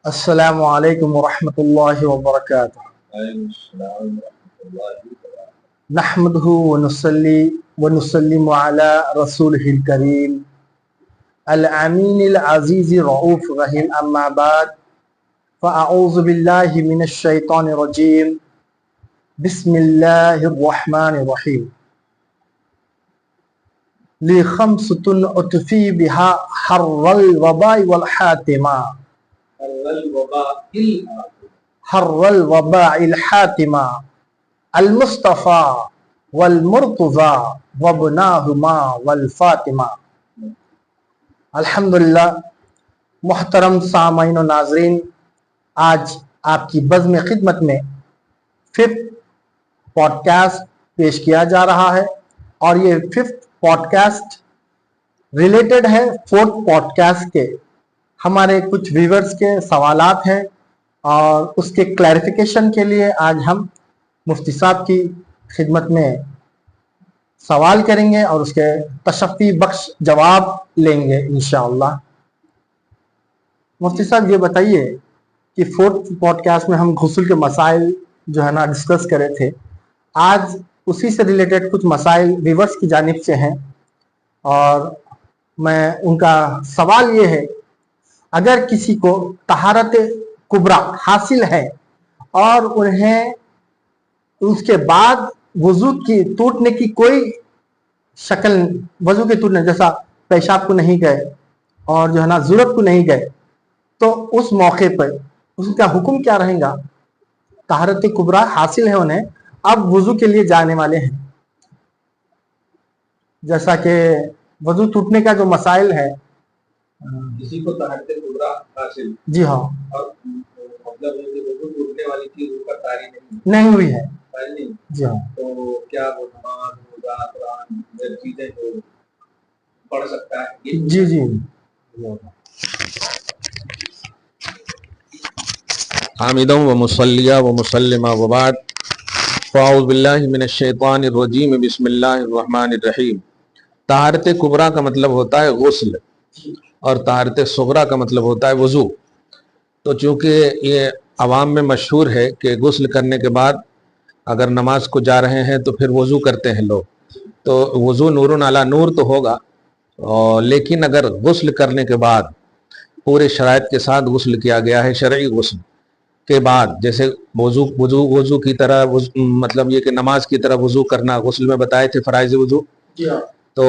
السلام علیکم ورحمۃ اللہ وبرکاتہ۔ نحمده ونصلي ونسلم على رسوله الكريم الامین العزیز الرؤوف الرحیم، اما بعد فاعوذ باللہ من الشیطان الرجیم، بسم اللہ الرحمن الرحیم۔ لخمسۃ اطفی بها حر الوباء والحاتمہ، حر الوباء الحاتمہ المصطفى والمرتضى وابناہما والفاطمہ۔ الحمدللہ، محترم سامعین و ناظرین، آج آپ کی بزم خدمت میں 5th پوڈ کاسٹ پیش کیا جا رہا ہے، اور یہ 5th پوڈ کاسٹ ریلیٹڈ ہے 4th پوڈ کاسٹ کے۔ ہمارے کچھ ویورز کے سوالات ہیں، اور اس کے کلیریفیکیشن کے لیے آج ہم مفتی صاحب کی خدمت میں سوال کریں گے اور اس کے تشفی بخش جواب لیں گے انشاءاللہ۔ مفتی صاحب یہ بتائیے کہ 4th پوڈ کاسٹ میں ہم غسل کے مسائل جو ہے نا ڈسکس کرے تھے، آج اسی سے ریلیٹڈ کچھ مسائل ویورز کی جانب سے ہیں، اور میں ان کا سوال یہ ہے، اگر کسی کو طہارت کبریٰ حاصل ہے اور انہیں اس کے بعد وضو کی ٹوٹنے کی کوئی شکل، وضو کے ٹوٹنے جیسا پیشاب کو نہیں گئے اور جو ہے نا ضرورت کو نہیں گئے، تو اس موقع پر اس کا حکم کیا رہے گا؟ طہارت کبریٰ حاصل ہے انہیں، اب وضو کے لیے جانے والے ہیں، جیسا کہ وضو ٹوٹنے کا جو مسائل ہے، کسی کو طہارت کبریٰ حاصل، جی ہاں، اور مطلب وضو ٹوٹنے والی چیز اس پر طاری نہیں ہوئی ہے، نہیں، جی ہاں، تو کیا وہ نماز، روزہ، قرآن یہ چیزیں جو پڑھ سکتا ہے؟ جی جی۔ حامدا و مصلیا و مسلما وبعد، فاعوذ باللہ من الشیطان الرجیم، بسم اللہ الرحمن الرحیم۔ طہارت کبریٰ کا مطلب ہوتا ہے غسل، اور طہارت صغریٰ کا مطلب ہوتا ہے وضو۔ تو چونکہ یہ عوام میں مشہور ہے کہ غسل کرنے کے بعد اگر نماز کو جا رہے ہیں تو پھر وضو کرتے ہیں لوگ، تو وضو نور علی نور تو ہوگا، لیکن اگر غسل کرنے کے بعد پورے شرائط کے ساتھ غسل کیا گیا ہے، شرعی غسل کے بعد، جیسے وضو کی طرح، مطلب یہ کہ نماز کی طرح وضو کرنا غسل میں بتائے تھے فرائض وضو، تو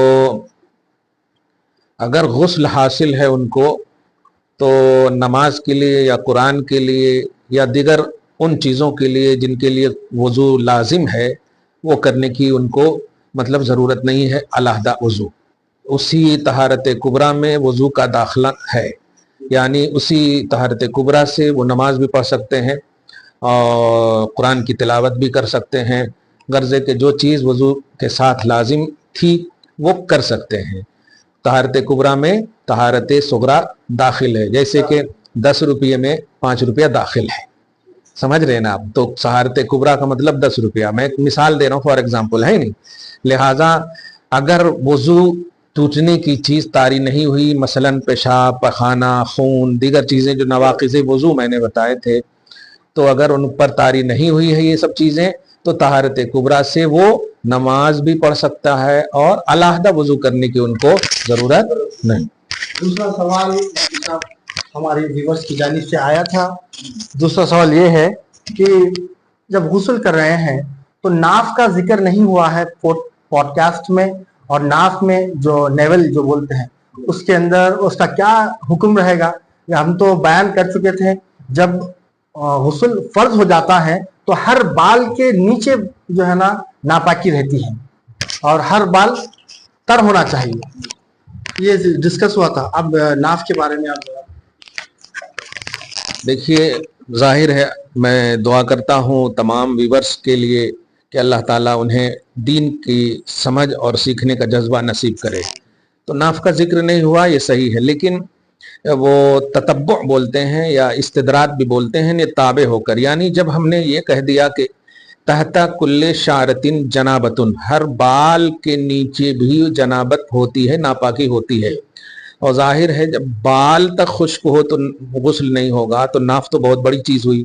اگر غسل حاصل ہے ان کو، تو نماز کے لیے یا قرآن کے لیے یا دیگر ان چیزوں کے لیے جن کے لیے وضو لازم ہے، وہ کرنے کی ان کو مطلب ضرورت نہیں ہے علیحدہ وضو۔ اسی طہارت کبریٰ میں وضو کا داخلہ ہے، یعنی اسی طہارت کبریٰ سے وہ نماز بھی پڑھ سکتے ہیں اور قرآن کی تلاوت بھی کر سکتے ہیں، غرضے کہ جو چیز وضو کے ساتھ لازم تھی وہ کر سکتے ہیں۔ طہارت کبریٰ میں طہارت صغریٰ داخل ہے، جیسے کہ 10 روپے میں 5 روپیہ داخل ہے، سمجھ رہے ہیں نا آپ؟ تو طہارت کبریٰ کا مطلب 10 روپیہ، میں ایک مثال دے رہا ہوں فار ایگزامپل، ہے نہیں؟ لہٰذا اگر وضو ٹوٹنے کی چیز طاری نہیں ہوئی، مثلا پیشاب، پخانہ، خون، دیگر چیزیں جو نواقض وضو میں نے بتائے تھے، تو اگر ان پر طاری نہیں ہوئی ہے یہ سب چیزیں، تو طہارت کبریٰ سے وہ نماز بھی پڑھ سکتا ہے اور علیحدہ وضو کرنے کی ان کو ضرورت نہیں۔ دوسرا سوال ہمارے ویورز کی جانب سے آیا تھا، دوسرا سوال یہ ہے کہ جب غسل کر رہے ہیں تو ناف کا ذکر نہیں ہوا ہے پوڈ کاسٹ میں، اور ناف میں جو نیول جو بولتے ہیں اس کے اندر اس کا کیا حکم رہے گا؟ ہم تو بیان کر چکے تھے، جب غسل فرض ہو جاتا ہے تو ہر بال کے نیچے جو ہے نا ناپاکی رہتی ہے، اور ہر بال تر ہونا چاہیے، یہ ڈسکس ہوا تھا۔ اب ناف کے بارے میں آپ دیکھیے، ظاہر ہے میں دعا کرتا ہوں تمام ویورز کے لیے کہ اللہ تعالیٰ انہیں دین کی سمجھ اور سیکھنے کا جذبہ نصیب کرے۔ تو ناف کا ذکر نہیں ہوا، یہ صحیح ہے، لیکن وہ تتبع بولتے ہیں یا استدراج بھی بولتے ہیں، یہ تابع ہو کر، یعنی جب ہم نے یہ کہہ دیا کہ تحت کل شعرتن جنابتن، ہر بال کے نیچے بھی جنابت ہوتی ہے، ناپاکی ہوتی ہے، اور ظاہر ہے جب بال تک خشک ہو تو غسل نہیں ہوگا، تو ناف تو بہت بڑی چیز ہوئی،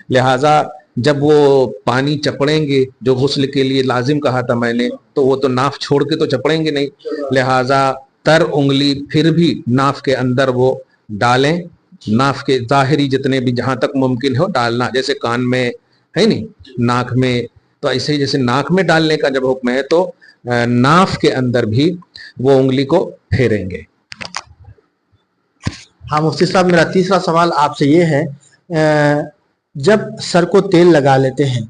لہٰذا جب وہ پانی چپڑیں گے جو غسل کے لیے لازم کہا تھا میں نے، تو وہ تو ناف چھوڑ کے تو چپڑیں گے نہیں، لہٰذا تر انگلی پھر بھی ناف کے اندر وہ ڈالیں، ناف کے ظاہری جتنے بھی جہاں تک ممکن ہو ڈالنا، جیسے کان میں ہے نہیں، ناک میں، تو ایسے ہی جیسے ناک میں ڈالنے کا جب حکم ہے تو ناف کے اندر بھی وہ انگلی کو پھیریں گے۔ ہاں مفتی صاحب، میرا تیسرا سوال آپ سے یہ ہے، جب سر کو تیل لگا لیتے ہیں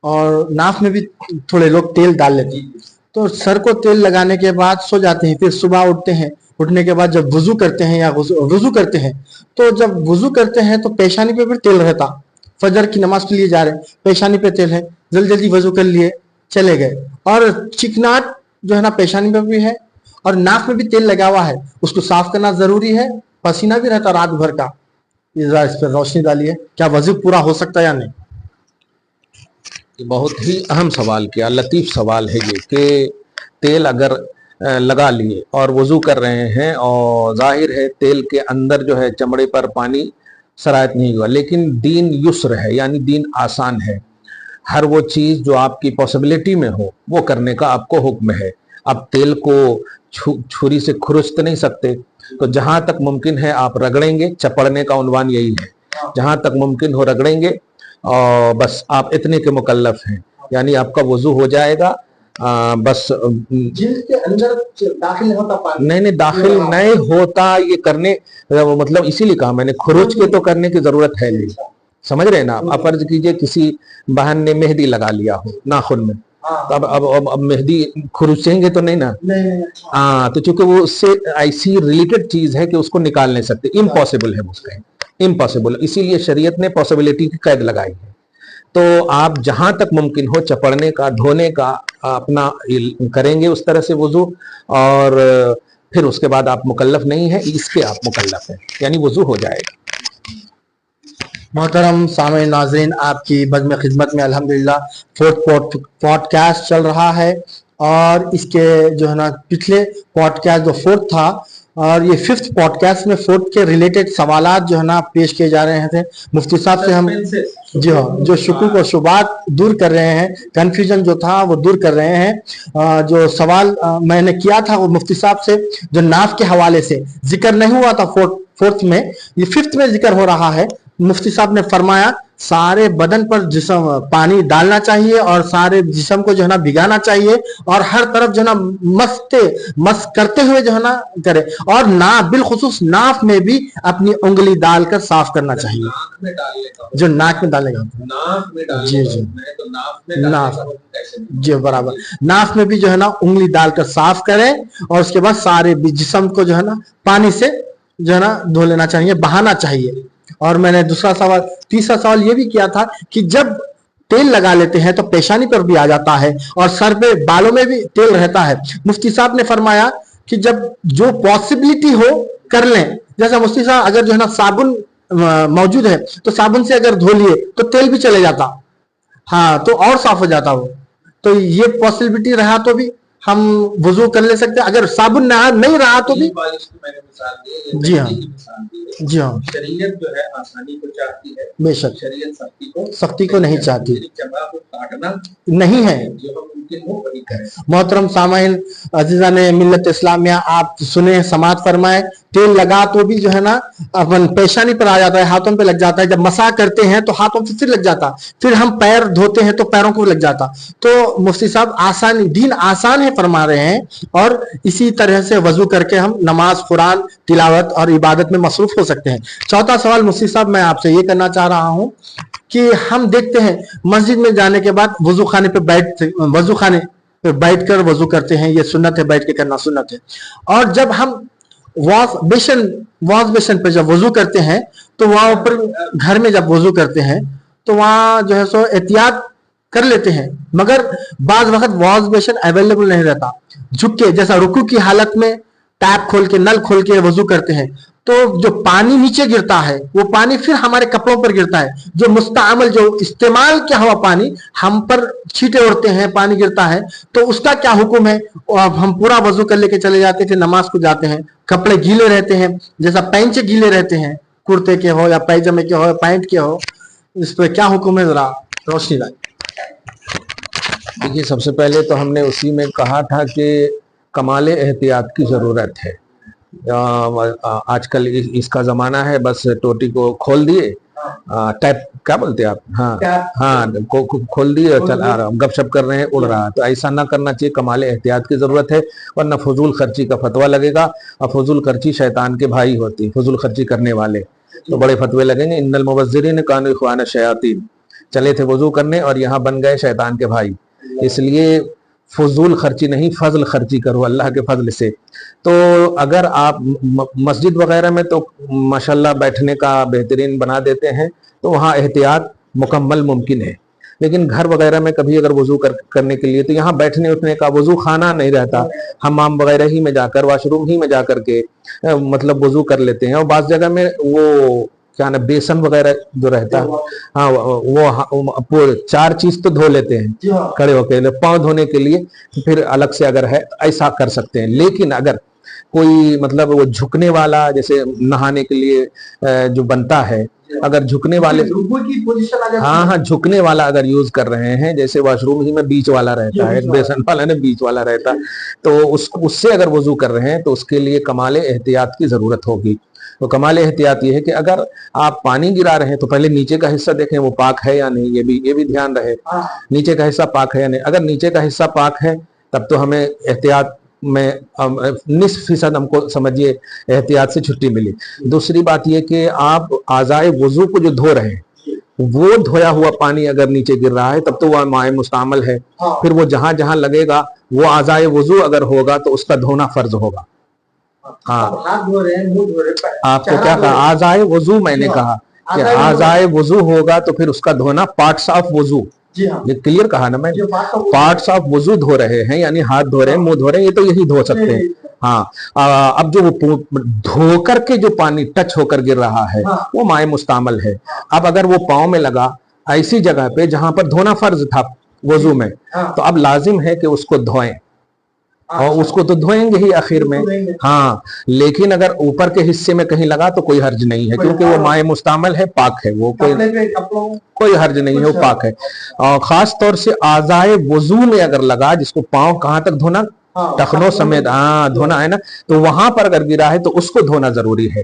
اور ناف میں بھی تھوڑے لوگ تیل ڈال لیتے ہیں، تو سر کو تیل لگانے کے بعد سو جاتے ہیں، پھر صبح اٹھتے ہیں، اٹھنے کے بعد جب وضو کرتے ہیں یا وضو کرتے ہیں، تو جب وضو کرتے ہیں تو پیشانی پہ بھی تیل رہتا، فجر کی نماز کے لیے جا رہے ہیں، پیشانی پہ تیل ہے، جلدی وضو کر لیے چلے گئے، اور چکناٹ جو ہے نا پیشانی پہ بھی ہے اور ناک میں بھی تیل لگا ہوا ہے، اس کو صاف کرنا ضروری ہے، پسینہ بھی رہتا رات بھر کا، اس پر روشنی ڈالیے، کیا وضو پورا ہو سکتا ہے یا نہیں؟ یہ بہت ہی اہم سوال کیا، لطیف سوال ہے یہ، کہ تیل اگر لگا لیے اور وضو کر رہے ہیں اور ظاہر ہے تیل کے اندر جو ہے چمڑے پر پانی سرایت نہیں ہوا، لیکن دین یسر ہے، یعنی دین آسان ہے، ہر وہ چیز جو آپ کی پاسبلٹی میں ہو وہ کرنے کا آپ کو حکم ہے۔ اب تیل کو چھری سے کھرچ نہیں سکتے، تو جہاں تک ممکن ہے آپ رگڑیں گے، چپڑنے کا عنوان یہی ہے، جہاں تک ممکن ہو رگڑیں گے، اور بس آپ اتنے کے مکلف ہیں، یعنی آپ کا وضو ہو جائے گا۔ بس جلد کے اندر داخل نہیں ہوتا پانی، نہیں داخل نہیں ہوتا، یہ کرنے مطلب اسی لیے کہا میں نے، کھروچ کے تو کرنے کی ضرورت ہے نہیں، سمجھ رہے ہیں نا؟ آپ فرض کیجئے کسی بہن نے مہندی لگا لیا ہو ناخن میں، اب مہندی کھروچیں گے تو نہیں نا، ہاں، تو چونکہ وہ اس سے ایسی ریلیٹڈ چیز ہے کہ اس کو نکال نہیں سکتے، امپاسبل ہے، اس کا امپاسبل، اسی لیے شریعت نے پاسبلٹی کی قید لگائی ہے۔ تو آپ جہاں تک ممکن ہو چپڑنے کا، دھونے کا اپنا کریں گے اس طرح سے وضو، اور پھر اس کے بعد آپ مکلف نہیں ہیں، اس کے آپ مکلف ہیں، یعنی وضو ہو جائے گا۔ محترم سامعین ناظرین، آپ کی بزم خدمت میں الحمدللہ فورتھ پوڈ کاسٹ چل رہا ہے، اور اس کے جو ہے نا پچھلے پوڈ کاسٹ جو فورتھ تھا، اور یہ ففتھ پوڈ کاسٹ میں فورتھ کے ریلیٹڈ سوالات جو ہے نا پیش کیے جا رہے تھے مفتی صاحب سے، ہم جی ہاں جو شکوک و شبہات دور کر رہے ہیں، کنفیوژن جو تھا وہ دور کر رہے ہیں۔ جو سوال میں نے کیا تھا وہ مفتی صاحب سے جو ناف کے حوالے سے ذکر نہیں ہوا تھا فورتھ میں، یہ ففتھ میں ذکر ہو رہا ہے۔ مفتی صاحب نے فرمایا سارے بدن پر جسم پانی ڈالنا چاہیے اور سارے جسم کو جو ہے نا بھگانا چاہیے، اور ہر طرف جو ہے نا مس کرتے ہوئے جو ہے نا کرے، اور بالخصوص ناف میں بھی اپنی انگلی ڈال کر صاف کرنا چاہیے، جو ناک میں ڈالے گا، جی برابر، ناف میں بھی جو ہے نا انگلی ڈال کر صاف کریں، اور اس کے بعد سارے جسم کو جو ہے نا پانی سے جو ہے نا دھو لینا چاہیے، بہانا چاہیے۔ اور میں نے تیسرا سوال یہ بھی کیا تھا کہ جب تیل لگا لیتے ہیں تو پیشانی پر بھی آ جاتا ہے اور سر پہ بالوں میں بھی تیل رہتا ہے، مفتی صاحب نے فرمایا کہ جب جو پاسبلٹی ہو کر لیں، جیسا مفتی صاحب اگر جو ہے نا صابن موجود ہے تو صابن سے اگر دھو لیے تو تیل بھی چلے جاتا، ہاں تو اور صاف ہو جاتا وہ، تو یہ پاسبلٹی رہا تو بھی ہم وضو کر لے سکتے، اگر صابن نہیں رہا تو بھی۔ جی ہاں جی ہاں، شریعت جو ہے آسانی کو چاہتی ہے، بے شک، شریعت سختی کو نہیں چاہتی، جگہ کو کاٹنا نہیں ہے۔ جو ممکن ہو وہی کریں۔ محترم سامعین عزیزان ملت اسلامیہ، آپ سنیں، سماعت فرمائیں، تیل لگا تو بھی جو ہے نا اپن پیشانی پر آ جاتا ہے، ہاتھوں پہ لگ جاتا ہے، جب مسا کرتے ہیں تو ہاتھوں پہ پھر لگ جاتا، پھر ہم پیر دھوتے ہیں تو پیروں کو لگ جاتا، تو مفتی صاحب دین آسان ہے فرما رہے ہیں، اور اسی طرح سے وضو کر کے ہم نماز، قرآن تلاوت اور عبادت میں مصروف ہو سکتے ہیں۔ چوتھا سوال مفتی صاحب میں آپ سے یہ کرنا چاہ رہا ہوں کہ ہم دیکھتے ہیں مسجد میں جانے کے بعد وضو خانے پہ بیٹھ کر وضو کرتے ہیں، یہ سنت ہے، بیٹھ کے کرنا سنت ہے، اور جب ہم واش بیسن پہ جب وضو کرتے ہیں تو وہاں پر گھر میں جب وضو کرتے ہیں تو وہاں جو ہے سو احتیاط کر لیتے ہیں، مگر بعض وقت واش بیسن اویلیبل نہیں رہتا، جھک کے جیسا رکوع کی حالت میں ٹیپ کھول کے، نل کھول کے وضو کرتے ہیں، तो जो पानी नीचे गिरता है वो पानी फिर हमारे कपड़ों पर गिरता है, जो मुस्तअमल जो इस्तेमाल किया हुआ पानी हम पर छींटे उड़ते हैं, पानी गिरता है, तो उसका क्या हुक्म है। और अब हम पूरा वजू कर लेके चले जाते थे, नमाज को जाते हैं, कपड़े गीले रहते हैं, जैसा पैंचे गीले रहते हैं, कुर्ते के हो या पैजामे के हो या पैंट के हो, इस पर क्या हुक्म है, जरा रोशनी लाए। देखिए, सबसे पहले तो हमने उसी में कहा था कि कमाल एहतियात की ज़रूरत है। आजकल इसका ज़माना है, बस टोटी को खोल दिए, टैप क्या बोलते हैं आप, हाँ खोल दिए और चल आ रहा, गपशप कर रहे हैं, उड़ रहा। तो ऐसा ना करना चाहिए, कमाल एहतियात की ज़रूरत है, वरना फजूल खर्ची का फतवा लगेगा। और फजूल खर्ची शैतान के भाई होती, फजूल खर्ची करने वाले तो बड़े फतवे लगेंगे। इन्नल मुबज़्ज़िरीन कानू इख़वान शयातीन, चले थे वजू करने और यहाँ बन गए शैतान के भाई। इसलिए फजूल खर्ची नहीं, फजल खर्ची करो अल्लाह के फजल से। तो अगर आप मस्जिद वगैरह में तो माशाल्लाह बैठने का बेहतरीन बना देते हैं, तो वहाँ एहतियात मुकम्मल मुमकिन है। लेकिन घर वगैरह में कभी अगर वजू करने के लिए, तो यहाँ बैठने उठने का वजू खाना नहीं रहता, हमाम वगैरह ही में जाकर, वॉशरूम ही में जाकर के मतलब वजू कर लेते हैं। और बाज़ जगह में वो क्या ना बेसन वगैरह जो रहता है, हाँ वो 4 चीज तो धो लेते हैं खड़े होकर, पाँव धोने के लिए फिर अलग से अगर है ऐसा कर सकते हैं। लेकिन अगर कोई मतलब वो झुकने वाला, जैसे नहाने के लिए जो बनता है, अगर झुकने वाले, हाँ झुकने वाला अगर यूज कर रहे हैं, जैसे वॉशरूम ही में बीच वाला रहता है, बेसन वाला ने बीच वाला रहता है, तो उससे अगर वजू कर रहे हैं तो उसके लिए कमाल एहतियात की जरूरत होगी। तो कमाल एहतियात ये है कि अगर आप पानी गिरा रहे हैं तो पहले नीचे का हिस्सा देखें वो पाक है या नहीं, ये भी ध्यान रहे, नीचे का हिस्सा पाक है या नहीं। अगर नीचे का हिस्सा पाक है तब तो हमें एहतियात में 20% हमको समझिए एहतियात से छुट्टी मिली। दूसरी बात ये कि आप आज़ाए वजू को जो धो रहे हैं, वो धोया हुआ पानी अगर नीचे गिर रहा है तब तो वह माए मुस्तामल है, फिर वो जहां जहां लगेगा वो आज़ाए वजू अगर होगा तो उसका धोना फर्ज होगा। हाँ, हाथ धो रहे हैं, मुंह धो रहे हैं, आपको क्या कहा, आज़ाए वजू, मैंने कहा कि आज़ाए वजू होगा तो फिर उसका धोना पार्ट्स ऑफ वजू, ये क्लियर कहा ना मैं, पार्ट्स ऑफ वजू धो रहे हैं, यानी हाथ धो रहे हैं, मुंह धो रहे हैं, ये तो यही धो सकते हैं। हाँ, अब जो वो धो करके जो पानी टच होकर गिर रहा है वो माए मुस्तामल है। अब अगर वो पाँव में लगा ऐसी जगह पे जहां पर धोना फर्ज था वजू में, तो अब लाजिम है कि उसको धोएं, और उसको तो धोएंगे ही आखिर में। हाँ, लेकिन अगर ऊपर के हिस्से में कहीं लगा तो कोई हर्ज नहीं है, क्योंकि वो माए मुस्तामल है, पाक है, वो कोई हर्ज नहीं है, वो पाक है। और खास तौर से आज़ाए वजू में अगर लगा, जिसको पाँव कहाँ तक धोना, टखनों समेत, हाँ धोना है ना, तो वहां पर अगर गिरा है तो उसको धोना जरूरी है,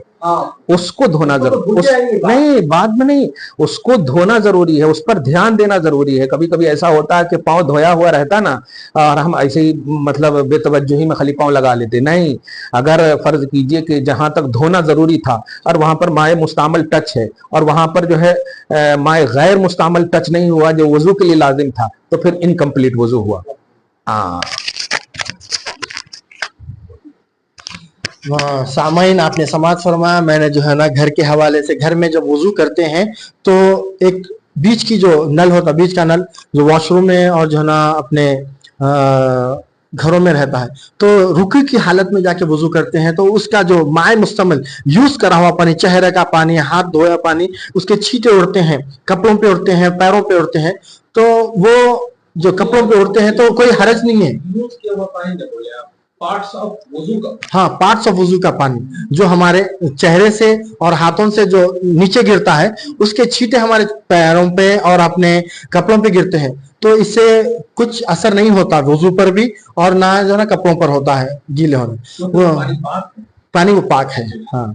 उसको धोना जरूरी नहीं, बाद में नहीं, उसको धोना जरूरी है, उस पर ध्यान देना जरूरी है। कभी कभी ऐसा होता है कि पाँव धोया हुआ रहता ना, और हम ऐसे ही मतलब बेतवज्जोही में खाली पाँव लगा लेते, नहीं। अगर फर्ज कीजिए कि जहां तक धोना जरूरी था और वहां पर माए मुस्तामल टच है, और वहां पर जो है माए गैर मुस्तामल टच नहीं हुआ जो वजू के लिए लाजिम था, तो फिर इनकम्प्लीट वजू हुआ। हाँ, सामाइन आपने समाज फरमाया, मैंने जो है ना घर के हवाले से, घर में जब वजू करते हैं तो एक बीच की जो नल होता, बीच का नल जो वॉशरूम में और जो है ना अपने घरों में रहता है, तो रुकू की हालत में जाके वजू करते हैं तो उसका जो माए मुस्तमल यूज करा हुआ पानी, चेहरे का पानी, हाथ धोया पानी, उसके छींटे उड़ते हैं, कपड़ों पे उड़ते हैं, पैरों पे उड़ते हैं, तो वो जो कपड़ों पे उड़ते हैं तो कोई हरज नहीं है। यूज किया हुआ पानी ना बोले आप, पार्ट्स ऑफ वजू का, हाँ पार्ट्स ऑफ वजू का पानी जो हमारे चेहरे से और हाथों से जो नीचे गिरता है, उसके छींटे हमारे पैरों पे और अपने कपड़ों पे गिरते हैं, तो इससे कुछ असर नहीं होता वजू पर भी, और ना जो ना कपड़ों पर होता है गीले होने, तो वो पानी वो पाक है। हाँ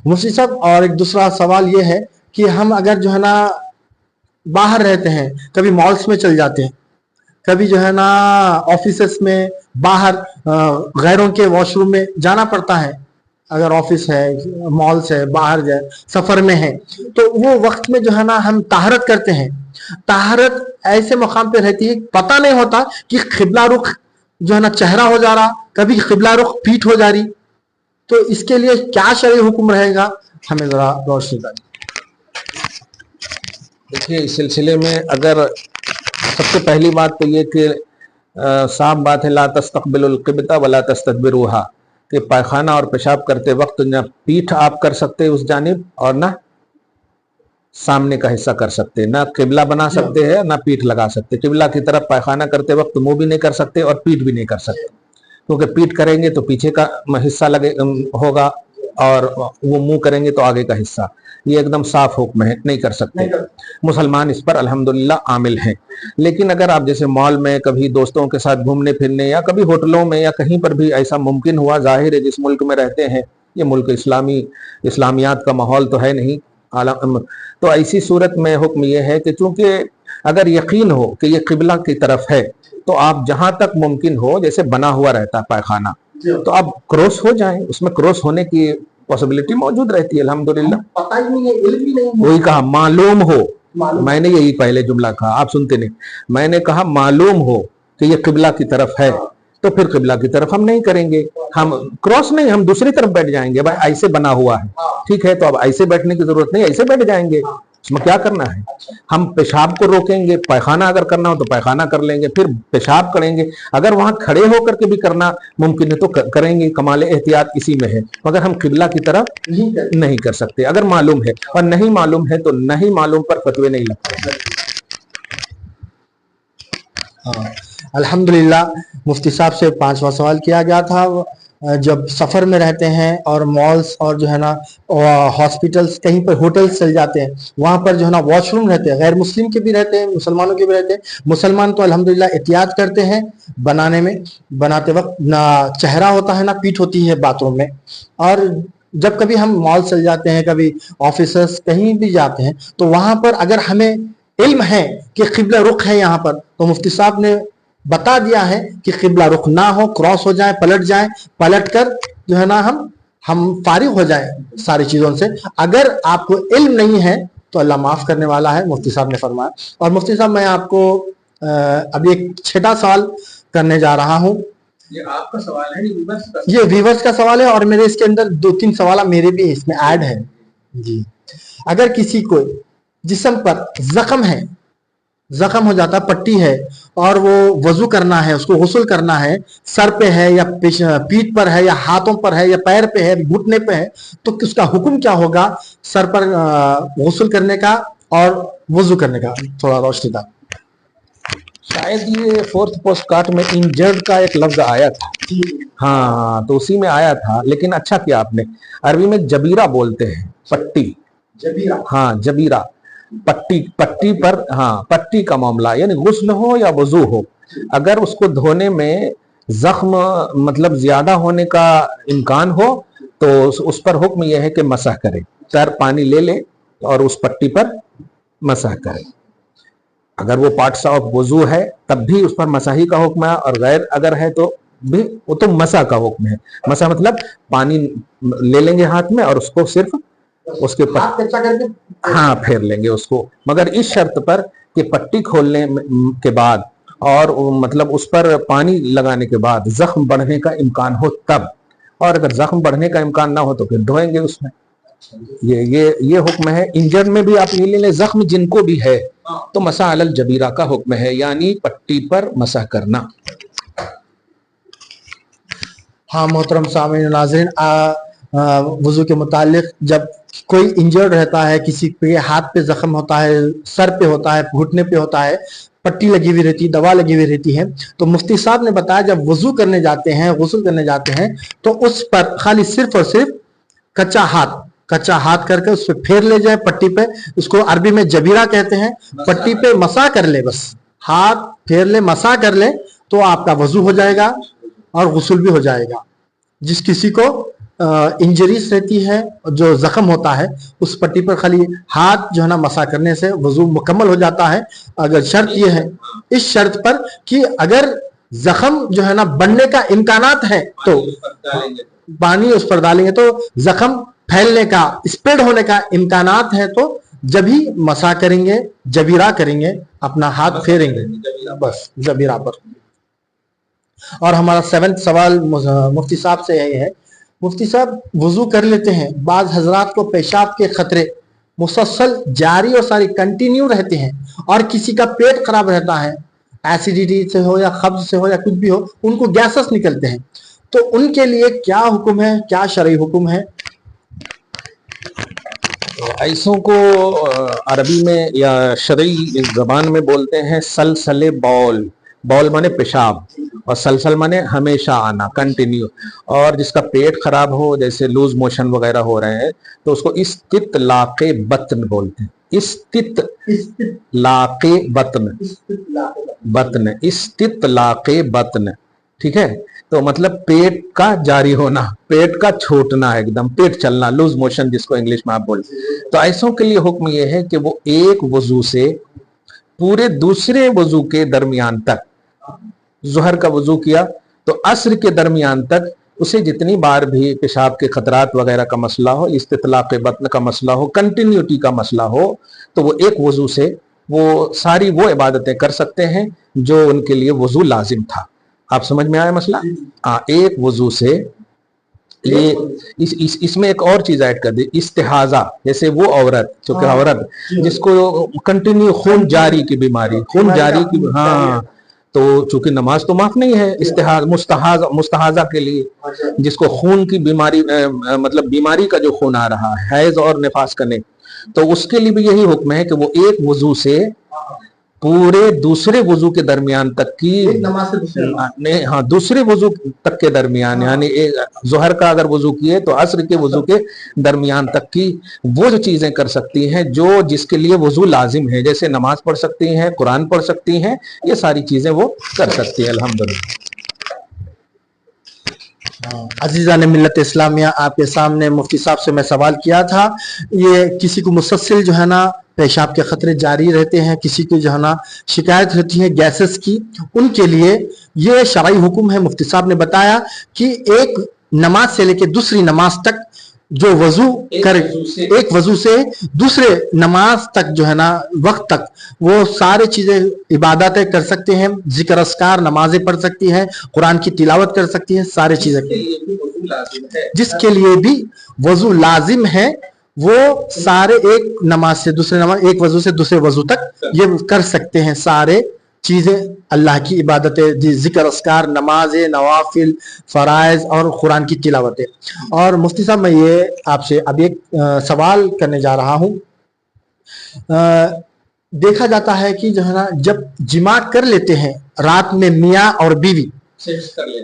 मुफ्ती साहब, और एक दूसरा सवाल ये है कि हम अगर जो है ना बाहर रहते हैं, कभी मॉल्स में चल जाते हैं, कभी जो है ना ऑफिसेस में बाहर गैरों के वॉशरूम में जाना पड़ता है, अगर ऑफिस है, मॉल्स है, बाहर जाए, सफर में है, तो वो वक्त में जो है ना हम ताहरत करते हैं। ताहरत ऐसे मकाम पे रहती है, पता नहीं होता कि खिबला रुख जो है ना चेहरा हो जा रहा, कभी खिबला रुख पीठ हो जा रही, तो इसके लिए क्या शरई हुक्म रहेगा, हमें जरा रोशनी डालिए। देखिए, इस सिलसिले में अगर सबसे पहली बात तो ये कि साफ बात है, ला तस्तक़बिलुल क़िबला वला तस्तदबिरूहा, کہ پائخانہ اور پیشاب کرتے وقت نہ پیٹھ آپ کر سکتے اس جانب اور نہ سامنے کا حصہ کر سکتے، نہ قبلہ بنا سکتے ہیں نہ پیٹھ لگا سکتے. قبلہ کی طرف پائخانہ کرتے وقت منہ بھی نہیں کر سکتے اور پیٹھ بھی نہیں کر سکتے، کیونکہ پیٹھ کریں گے تو پیچھے کا حصہ ہوگا اور وہ منہ کریں گے تو آگے کا حصہ. یہ ایک دم صاف حکم ہے، نہیں کر سکتے. مسلمان اس پر الحمدللہ عامل ہیں. لیکن اگر آپ جیسے مال میں کبھی دوستوں کے ساتھ گھومنے پھرنے یا کبھی ہوٹلوں میں یا کہیں پر بھی ایسا ممکن ہوا، ظاہر ہے جس ملک میں رہتے ہیں یہ ملک اسلامیات کا ماحول تو ہے نہیں، تو ایسی صورت میں حکم یہ ہے کہ چونکہ اگر یقین ہو کہ یہ قبلہ کی طرف ہے تو آپ جہاں تک ممکن ہو، جیسے بنا ہوا رہتا ہے پائخانہ، تو آپ کراس ہو جائیں، اس میں کراس ہونے کی پاسبلٹی موجود رہتی ہے الحمدللہ. پتہ ہی نہیں ہے، علم بھی نہیں ہے. وہی کہا معلوم ہو، میں نے یہی پہلے جملہ کہا، آپ سنتے نہیں، میں نے کہا معلوم ہو کہ یہ قبلہ کی طرف ہے تو پھر قبلہ کی طرف ہم نہیں کریں گے، ہم کراس نہیں، ہم دوسری طرف بیٹھ جائیں گے. بھائی ایسے بنا ہوا ہے، ٹھیک ہے، تو اب ایسے بیٹھنے کی ضرورت نہیں، ایسے بیٹھ جائیں گے. اس میں کیا کرنا ہے؟ ہم پیشاب کو روکیں گے، پائخانہ اگر کرنا ہو تو پائخانہ کر لیں گے، پھر پیشاب کریں گے. اگر وہاں کھڑے ہو کر کے بھی کرنا ممکن ہے تو کریں گے، کمال احتیاط اسی میں ہے. مگر ہم قبلہ کی طرف نہیں کر سکتے اگر معلوم ہے، اور نہیں معلوم ہے تو نہیں معلوم پر فتوے نہیں لگتے. الحمدللہ مفتی صاحب سے 5واں سوال کیا گیا تھا. جب سفر میں رہتے ہیں اور مالز اور جو ہے نا ہاسپٹلز، کہیں پر ہوٹلز چل جاتے ہیں، وہاں پر جو ہے نا واش روم رہتے ہیں، غیر مسلم کے بھی رہتے ہیں، مسلمانوں کے بھی رہتے ہیں. مسلمان تو الحمدللہ احتیاط کرتے ہیں بناتے وقت، نہ چہرہ ہوتا ہے نہ پیٹھ ہوتی ہے باتھ روم میں. اور جب کبھی ہم مال چل جاتے ہیں، کبھی آفیسز کہیں بھی جاتے ہیں، تو وہاں پر اگر ہمیں علم ہے کہ قبلہ رخ ہے یہاں پر، تو مفتی صاحب نے بتا دیا ہے کہ قبلہ رخ نہ ہو، کراس ہو جائیں، پلٹ کر جو ہے نا ہم فارغ ہو جائیں ساری چیزوں سے. اگر آپ کو علم نہیں ہے تو اللہ معاف کرنے والا ہے، مفتی صاحب نے فرمایا. اور مفتی صاحب میں آپ کو ابھی ایک 6واں سوال کرنے جا رہا ہوں. یہ آپ کا سوال ہے، یہ ویورز کا سوال ہے، اور میرے اس کے اندر 2-3 سوال میرے بھی اس میں ایڈ ہے. جی، اگر کسی کو جسم پر زخم ہو جاتا ہے، پٹی ہے، اور وہ وضو کرنا ہے، اس کو غسل کرنا ہے، سر پہ ہے یا پیٹھ پر ہے یا ہاتھوں پر ہے یا پیر پہ ہے، گھٹنے پہ ہے، تو اس کا حکم کیا ہوگا سر پر غسل کرنے کا اور وضو کرنے کا؟ تھوڑا روشنی دار. شاید یہ 4th پوسٹ کارڈ میں انجرڈ کا ایک لفظ آیا تھا. ہاں، تو اسی میں آیا تھا، لیکن اچھا کیا آپ نے. عربی میں جبیرہ بولتے ہیں، پٹی. ہاں، جبیرہ پٹی پر. ہاں، پٹی کا معاملہ، یعنی غسل ہو یا وضو ہو، اگر اس کو دھونے میں زخم مطلب زیادہ ہونے کا امکان ہو تو اس پر حکم یہ ہے کہ مسح کرے. تر پانی لے لے اور اس پٹی پر مسح کرے. اگر وہ پارٹس آف وضو ہے تب بھی اس پر مساحی کا حکم ہے، اور غیر اگر ہے تو بھی وہ تو مسح کا حکم ہے. مسح مطلب پانی لے لیں گے ہاتھ میں اور اس کو صرف اس کے ہاں پھیر لیں گے اس کو، مگر اس شرط پر کہ پٹی کھولنے کے بعد اور مطلب اس پر پانی لگانے کے بعد زخم بڑھنے کا امکان ہو تب، اور اگر زخم بڑھنے کا امکان نہ ہو تو پھر دھوئیں گے اس میں. یہ حکم ہے. انجر میں بھی آپ یہ لے لیں، زخم جن کو بھی ہے تو مسح علی الجبیرہ کا حکم ہے، یعنی پٹی پر مسح کرنا. ہاں محترم سامعین و ناظرین، وضو کے متعلق جب کوئی انجرڈ رہتا ہے، کسی کے ہاتھ پہ زخم ہوتا ہے، سر پہ ہوتا ہے، گھٹنے پہ ہوتا ہے، پٹی لگی ہوئی رہتی ہے، دوا لگی ہوئی رہتی ہے، تو مفتی صاحب نے بتایا جب وضو کرنے جاتے ہیں، غسل کرنے جاتے ہیں، تو اس پر خالی صرف اور صرف کچا ہاتھ کر کے اس پہ پھیر لے جائے پٹی پہ. اس کو عربی میں جبیرہ کہتے ہیں. پٹی پہ مسح کر لے، بس ہاتھ پھیر لے، مسح کر لے، تو آپ کا وضو ہو جائے گا اور غسل بھی ہو جائے گا. جس کسی کو انجریز رہتی ہے، جو زخم ہوتا ہے، اس پٹی پر خالی ہاتھ جو ہے نا مسح کرنے سے وضو مکمل ہو جاتا ہے. اگر شرط یہ ہے، اس شرط پر کہ اگر زخم جو ہے نا بڑھنے کا امکانات ہے تو پانی اس پر ڈالیں گے، تو زخم پھیلنے کا، اسپریڈ ہونے کا امکانات ہے تو جب ہی مسح کریں گے، جبیرہ کریں گے، اپنا ہاتھ پھیریں گے بس جبیرہ پر. اور ہمارا 7واں سوال مفتی صاحب سے یہی ہے. مفتی صاحب وضو کر لیتے ہیں، بعض حضرات کو پیشاب کے خطرے مسلسل جاری اور ساری کنٹینیو رہتے ہیں، اور کسی کا پیٹ خراب رہتا ہے، ایسیڈیٹی سے ہو یا قبض سے ہو یا کچھ بھی ہو، ان کو گیسز نکلتے ہیں، تو उनके लिए क्या हुक्म है, क्या शरई हुक्म है? ऐसों को अरबी में या शरई जबान में बोलते हैं सलसले बौल। बौल माने पेशाब और सलसल माने हमेशा आना, कंटिन्यू। और जिसका पेट खराब हो, जैसे लूज मोशन वगैरह हो रहे हैं, तो उसको इस्तितलाक़े बत्न बोलते हैं। इस्तितलाक़े बत्न, बत्न, इस्तितलाक़े बत्न, ठीक है। तो मतलब पेट का जारी होना, पेट का छूटना, एकदम पेट चलना, लूज मोशन जिसको इंग्लिश में आप बोलते। तो ऐसों के लिए हुक्म यह है कि वो एक वजू से पूरे दूसरे वजू के दरमियान तक, ज़ोहर का वजू किया तो अस्र के दरमियान तक उसे जितनी बार भी पेशाब के खतरात वगैरह का मसला हो, इस्तितलाक़े बत्न का मसला हो, कंटिन्यूटी का मसला हो, तो वो एक वजू से वो सारी वो इबादतें कर सकते हैं जो उनके लिए वजू लाजिम था। आप समझ में आया मसला? हाँ, एक वजू से ये इसमें एक और चीज ऐड कर दी, इस्तिहाजा। जैसे वो औरत, क्योंकि औरत जिसको कंटिन्यू खून जारी की बीमारी, खून जारी की, हाँ, तो चूंकि नमाज तो माफ नहीं है मुस्तहाजा के लिए, जिसको खून की बीमारी मतलब बीमारी का जो खून आ रहा है, हैज और निफास करने, तो उसके लिए भी यही हुक्म है कि वो एक वजू से पूरे दूसरे वजू के दरमियान तक की नमाज से दूसरे नहीं, हाँ, दूसरे वजू तक के दरमियान, यानी ज़ोहर का अगर वजू किए तो अस्र के वजू के दरमियान तक की वो जो चीजें कर सकती हैं जो जिसके लिए वजू लाजिम है, जैसे नमाज पढ़ सकती हैं, कुरान पढ़ सकती हैं, ये सारी चीजें वो कर सकती है। अल्हम्दुलिल्लाह। अजीज़ान मिल्लत इस्लामिया, आपके सामने मुफ्ती साहब से मैं सवाल किया था, ये किसी को मुसलसल जो है ना पेशाब के खतरे जारी रहते हैं, किसी को जो है ना शिकायत रहती है गैसेस की, उनके लिए ये शरई हुक्म है। मुफ्ती साहब ने बताया कि एक नमाज से लेकर दूसरी नमाज तक जो वजू कर, एक वजू से दूसरे नमाज तक जो है ना वक्त तक वो सारी चीजें इबादतें कर सकते हैं, जिक्र अस्कार नमाजें पढ़ सकती हैं, कुरान की तिलावत कर सकती हैं, सारी चीजें जिसके लिए भी वजू लाजिम है, वो सारे एक नमाज से दूसरे नमाज, एक वजू से दूसरे वजू तक ये कर सकते हैं सारे चीजें, अल्लाह की इबादतें, जिक्र अस्कार, नमाजें, नवाफिल, फराइज और कुरान की तिलावतें। और मुफ्ती साहब, मैं ये आपसे अब एक सवाल करने जा रहा हूँ। देखा जाता है कि जो है ना जब जिमा कर लेते हैं रात में मियाँ और बीवी,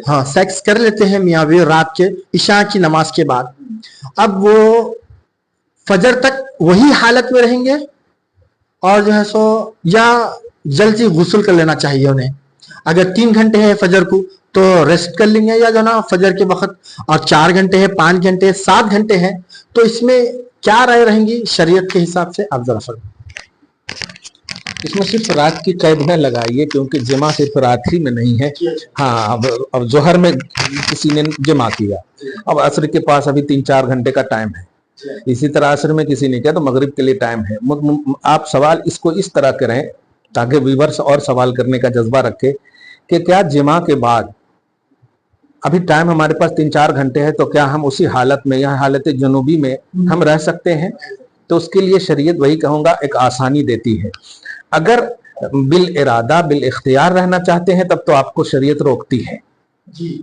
हाँ, सेक्स कर लेते हैं मियाँ बीवी रात के इशा की नमाज के बाद, अब वो फजर तक वही हालत में रहेंगे और जो है सो या जल्दी गुस्ल कर लेना चाहिए उन्हें? अगर 3 घंटे है फजर को तो रेस्ट कर लेंगे, या जो ना फजर के वक्त, और 4 घंटे है, 5 घंटे है, 7 घंटे है, तो इसमें क्या राय रहेंगी शरीयत के हिसाब से? आप जरा फरमाइए। इसमें सिर्फ रात की कैद न लगाइए, क्योंकि जिमा सिर्फ रात ही में नहीं है। हाँ, अब जोहर में किसी ने जिमा किया, अब असर के पास अभी 3-4 घंटे का टाइम है, इसी तरह असर में किसी ने किया तो मगरिब के लिए टाइम है। आप सवाल इसको इस तरह करें ताकि व्यूअर्स और सवाल करने का जज्बा रखे कि क्या जिमा के बाद अभी टाइम हमारे पास 3-4 घंटे है, तो क्या हम उसी हालत में या हालत जुनूबी में हम रह सकते हैं? तो उसके लिए शरीयत वही कहूँगा एक आसानी देती है। अगर बिल इरादा बिल इख्तियार रहना चाहते हैं तब तो आपको शरीयत रोकती है।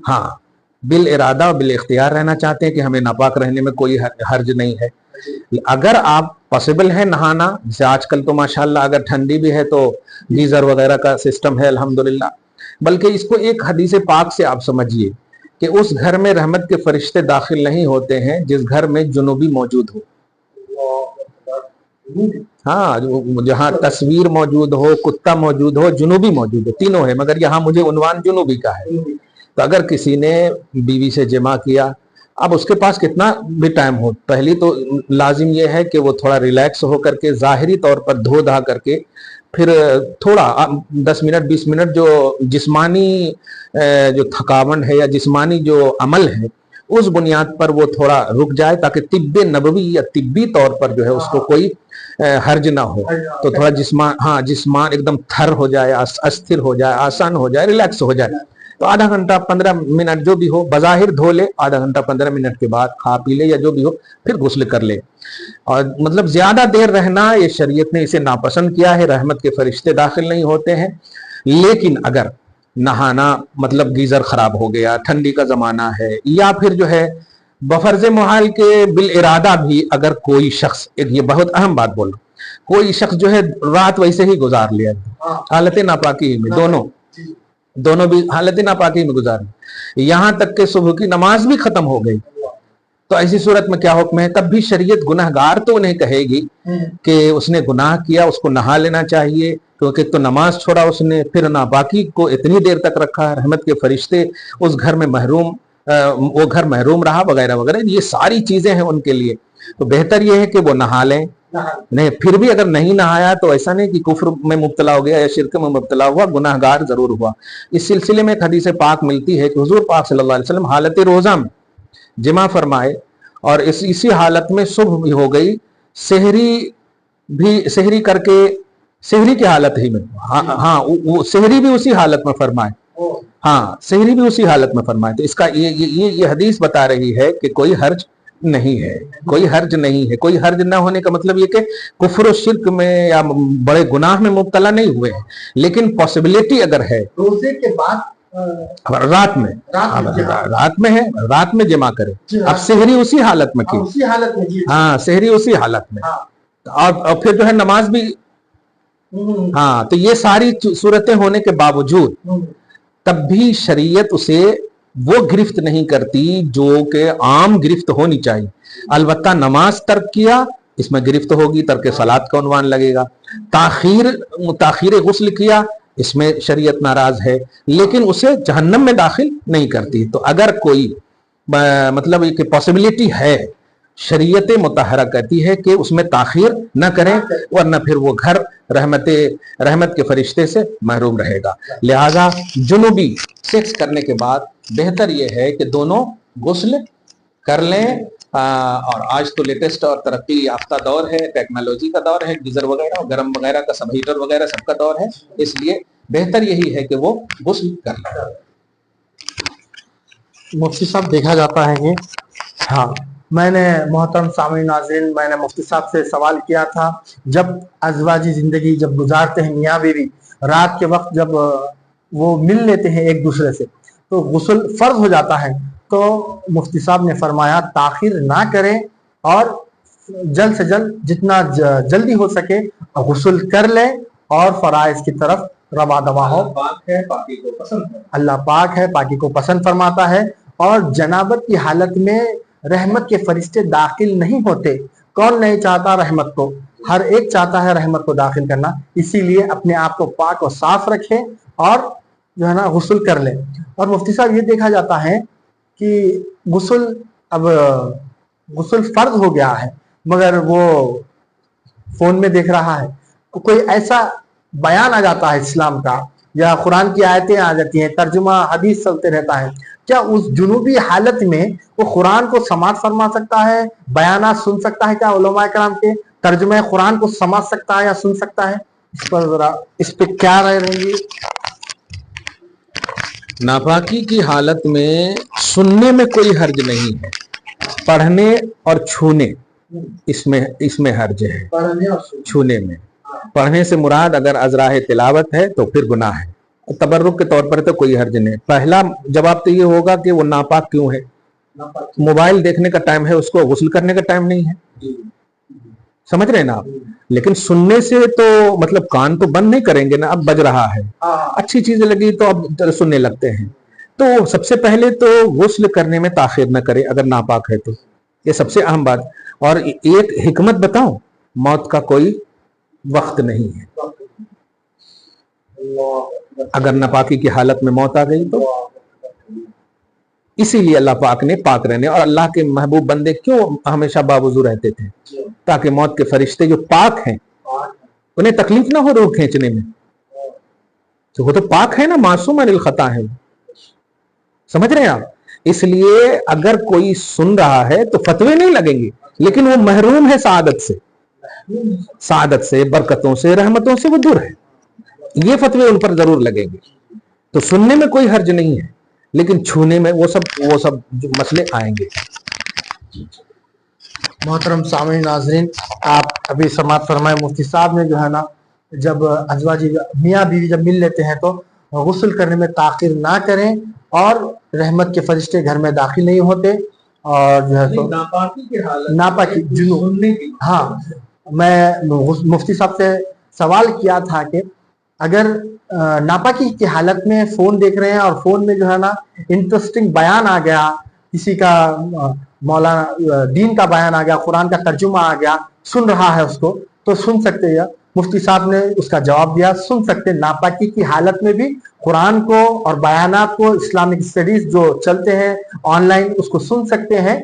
हाँ, बिल इरादा और बिल इख्तियार रहना चाहते हैं कि हमें नापाक रहने में कोई हर्ज नहीं है। अगर आप पॉसिबल है नहाना, जैसे आजकल तो माशाल्लाह अगर ठंडी भी है तो गीजर वगैरह का सिस्टम है अल्हम्दुलिल्लाह, बल्कि इसको एक हदीस पाक से आप समझिए कि उस घर में रहमत के फरिश्ते दाखिल नहीं होते हैं जिस घर में जुनूबी मौजूद हो। हाँ, जहाँ तस्वीर मौजूद हो, कुत्ता मौजूद हो, जुनूबी मौजूद हो, तीनों है, मगर यहाँ मुझे उन्वान जुनूबी का है। तो अगर किसी ने बीवी से जिमा किया, अब उसके पास कितना भी टाइम हो, पहली तो लाजिम यह है कि वो थोड़ा रिलैक्स होकर के ज़ाहिरी तौर पर धो धा करके फिर थोड़ा 10 मिनट 20 मिनट जो जिस्मानी जो थकावट है या जिस्मानी जो अमल है उस बुनियाद पर वो थोड़ा रुक जाए, ताकि तिब्बे नबवी या तिब्बी तौर पर जो है उसको कोई हर्ज ना हो। तो थोड़ा जिस्मान एकदम थर हो जाए, अस्थिर हो जाए, आसान हो जाए, रिलैक्स हो जाए, तो आधा घंटा 15 मिनट जो भी हो बज़ाहिर धो ले, आधा घंटा 15 मिनट के बाद खा पी ले या जो भी हो, फिर गुस्ल कर ले। और मतलब ज्यादा देर रहना ये शरीयत ने इसे नापसंद किया है, रहमत के फरिश्ते दाखिल नहीं होते हैं। लेकिन अगर नहाना मतलब गीजर खराब हो गया, ठंडी का जमाना है, या फिर जो है बफर्ज मुहाल के बिल इरादा भी अगर कोई शख्स, एक ये बहुत अहम बात बोल रहा हूं, कोई शख्स जो है रात वैसे ही गुजार लिया हालत नापाकी में, दोनों भी हालत नापाकी में गुजारी, यहां तक के सुबह की नमाज भी खत्म हो गई, तो ऐसी सूरत में क्या हुक्म है? तब भी शरीयत गुनाहगार तो उन्हें कहेगी कि उसने गुनाह किया, उसको नहा लेना चाहिए, क्योंकि तो नमाज छोड़ा उसने, फिर नापाकी को इतनी देर तक रखा, रहमत के फरिश्ते उस घर में महरूम, वो घर महरूम रहा, वगैरह वगैरह, ये सारी चीजें हैं उनके लिए। तो बेहतर ये है कि वो नहा लें। नहीं, फिर भी अगर नहीं नहाया तो ऐसा नहीं कि कुफ्र में मुब्तला हो गया या शिरक में मुब्तला हुआ, गुनाहगार जरूर हुआ। इस सिलसिले में एक हदीस पाक मिलती है कि हुजूर पाक सल्लल्लाहु अलैहि वसल्लम हालत रोजा में जिमा फरमाए, और इसी हालत में सुबह भी हो गई, सहरी करके, सहरी की हालत ही में, हाँ वो सहरी भी उसी हालत में फरमाए, हाँ सहरी भी उसी हालत में फरमाए। तो इसका ये हदीस बता रही है कि कोई हर्ज नहीं है, कोई हर्ज नहीं है। कोई हर्ज ना होने का मतलब ये कि कुफ्र शिर्क में या बड़े गुनाह में मुब्तला नहीं हुए हैं, लेकिन पॉसिबिलिटी अगर है रोजे के बाद रात में है, रात में जमा करे। अब सहरी उसी हालत में की, उसी हालत में, हाँ सहरी उसी हालत में, और फिर जो है नमाज भी, हाँ, तो ये सारी सूरतें होने के बावजूद तब भी शरीयत उसे वो गिरफ्त नहीं करती जो कि आम गिरफ्त होनी चाहिए। अलबत्ता नमाज तर्क किया, इसमें गिरफ्त होगी, तर्क सलात का उन्वान लगेगा। ताखीर गुस्ल किया, इसमें शरीयत नाराज है, लेकिन उसे जहन्नम में दाखिल नहीं करती। तो अगर कोई मतलब ये पॉसिबिलिटी है, शरीयत मुतहरा कहती है कि उसमें ताखीर न करें, वरना फिर वो घर रहमत के फरिश्ते से महरूम रहेगा। लिहाजा जुनूबी सेक्स करने के बाद बेहतर यह है कि दोनों गुस्ल कर लें। और आज तो लेटेस्ट और तरक्की याफ्ता दौर है, टेक्नोलॉजी का दौर है, गीजर वगैरह गर्म वगैरह का, सब हीटर वगैरह सबका दौर है, इसलिए बेहतर यही है कि वो गुस्ल कर लें। मुफ्ती साहब, देखा जाता है कि हाँ, मैंने मोहतरम सामईन नाज़रीन, मैंने मुफ्ती साहब से सवाल किया था, जब अज़वाजी जिंदगी जब गुजारते हैं मियाँ बीवी, रात के वक्त जब वो मिल लेते हैं एक दूसरे से, तो गुस्ल फर्ज हो जाता है। तो मुफ्ती साहब ने फरमाया ताखिर ना करें और जल्द से जल्द जितना जल्दी हो सके गुस्ल कर लें और फराइज की तरफ रवा दवा हो। अल्लाह पाक है, पाकी को पसंद फरमाता है, और जनाबत की हालत में रहमत के फरिश्ते दाखिल नहीं होते। कौन नहीं चाहता रहमत को? हर एक चाहता है रहमत को दाखिल करना। इसीलिए अपने आप को पाक और साफ रखें और जो है ना गुस्ल कर लें। और मुफ्ती साहब, ये देखा जाता है कि गुस्ल, अब गुस्ल फर्ज हो गया है, मगर वो फोन में देख रहा है, कोई ऐसा बयान आ जाता है इस्लाम का, या कुरान की आयतें आ जाती हैं, तर्जुमा हदीस चलते रहता है, क्या उस जुनूबी हालत में वो कुरान को समाज फरमा सकता है, बयानात सुन सकता है? क्या उलमा कराम के तर्जुमे कुरान को समझ सकता है या सुन सकता है? इस पर जरा, इस पे क्या राय रहेगी? नापाकी की हालत में सुनने में कोई हर्ज नहीं है, पढ़ने और छूने इसमें हर्ज है। पढ़ने और छूने में, पढ़ने से मुराद अगर अजराह तिलावत है तो फिर गुनाह है, तबर्रुक के तौर पर तो कोई हर्ज नहीं। पहला जवाब तो ये होगा कि वो नापाक क्यों है? मोबाइल देखने का टाइम है, उसको गुस्ल करने का टाइम नहीं है, समझ रहे हैं ना आप? लेकिन सुनने से तो मतलब कान तो बंद नहीं करेंगे ना, अब बज रहा है, अच्छी चीज लगी तो अब सुनने लगते हैं। तो सबसे पहले तो गुस्ल करने में ताखिर न करे अगर नापाक है तो, ये सबसे अहम बात। और एक हिकमत बताऊं, मौत का कोई वक्त नहीं है। अगर नापाकी की हालत में मौत आ गई तो इसीलिए अल्लाह पाक ने पाक रहने, और अल्लाह के महबूब बंदे क्यों हमेशा बावजू रहते थे? ताकि मौत के फरिश्ते जो पाक हैं उन्हें तकलीफ ना हो रूह खींचने में। तो वो तो पाक है ना, मासूम अनिल खता है, समझ रहे हैं आप? इसलिए अगर कोई सुन रहा है तो फतवे नहीं लगेंगे, लेकिन वो महरूम है सादत से, बरकतों से, रहमतों से वो दूर है, ये फतवे उन पर जरूर लगेंगे। तो सुनने में कोई हर्ज नहीं है, लेकिन छूने में वो सब जो मसले आएंगे। मोहतरम सामईन नाज़रीन, आप अभी समाअत फरमाए, मुफ्ती साहब ने जो है ना, जब अज़वाजी मियाँ बीवी जब मिल लेते हैं तो غسل کرنے میں تاخیر نہ کریں اور رحمت کے فرشتے گھر میں داخل نہیں ہوتے. اور جو ہے تو ناپاکی کی حالت ناپاکی جنوب. سننے کی ہاں میں مفتی صاحب سے سوال کیا تھا کہ اگر ناپاکی کی حالت میں فون دیکھ رہے ہیں اور فون میں جو ہے نا انٹرسٹنگ بیان آ گیا, کسی کا مولانا دین کا بیان آ گیا, قرآن کا ترجمہ آ گیا, سن رہا ہے اس کو, تو سن سکتے ہیں. مفتی صاحب نے اس کا جواب دیا سن سکتے. ناپاکی کی حالت میں بھی قرآن کو اور بیانات کو, اسلامک اسٹڈیز جو چلتے ہیں آن لائن, اس کو سن سکتے ہیں,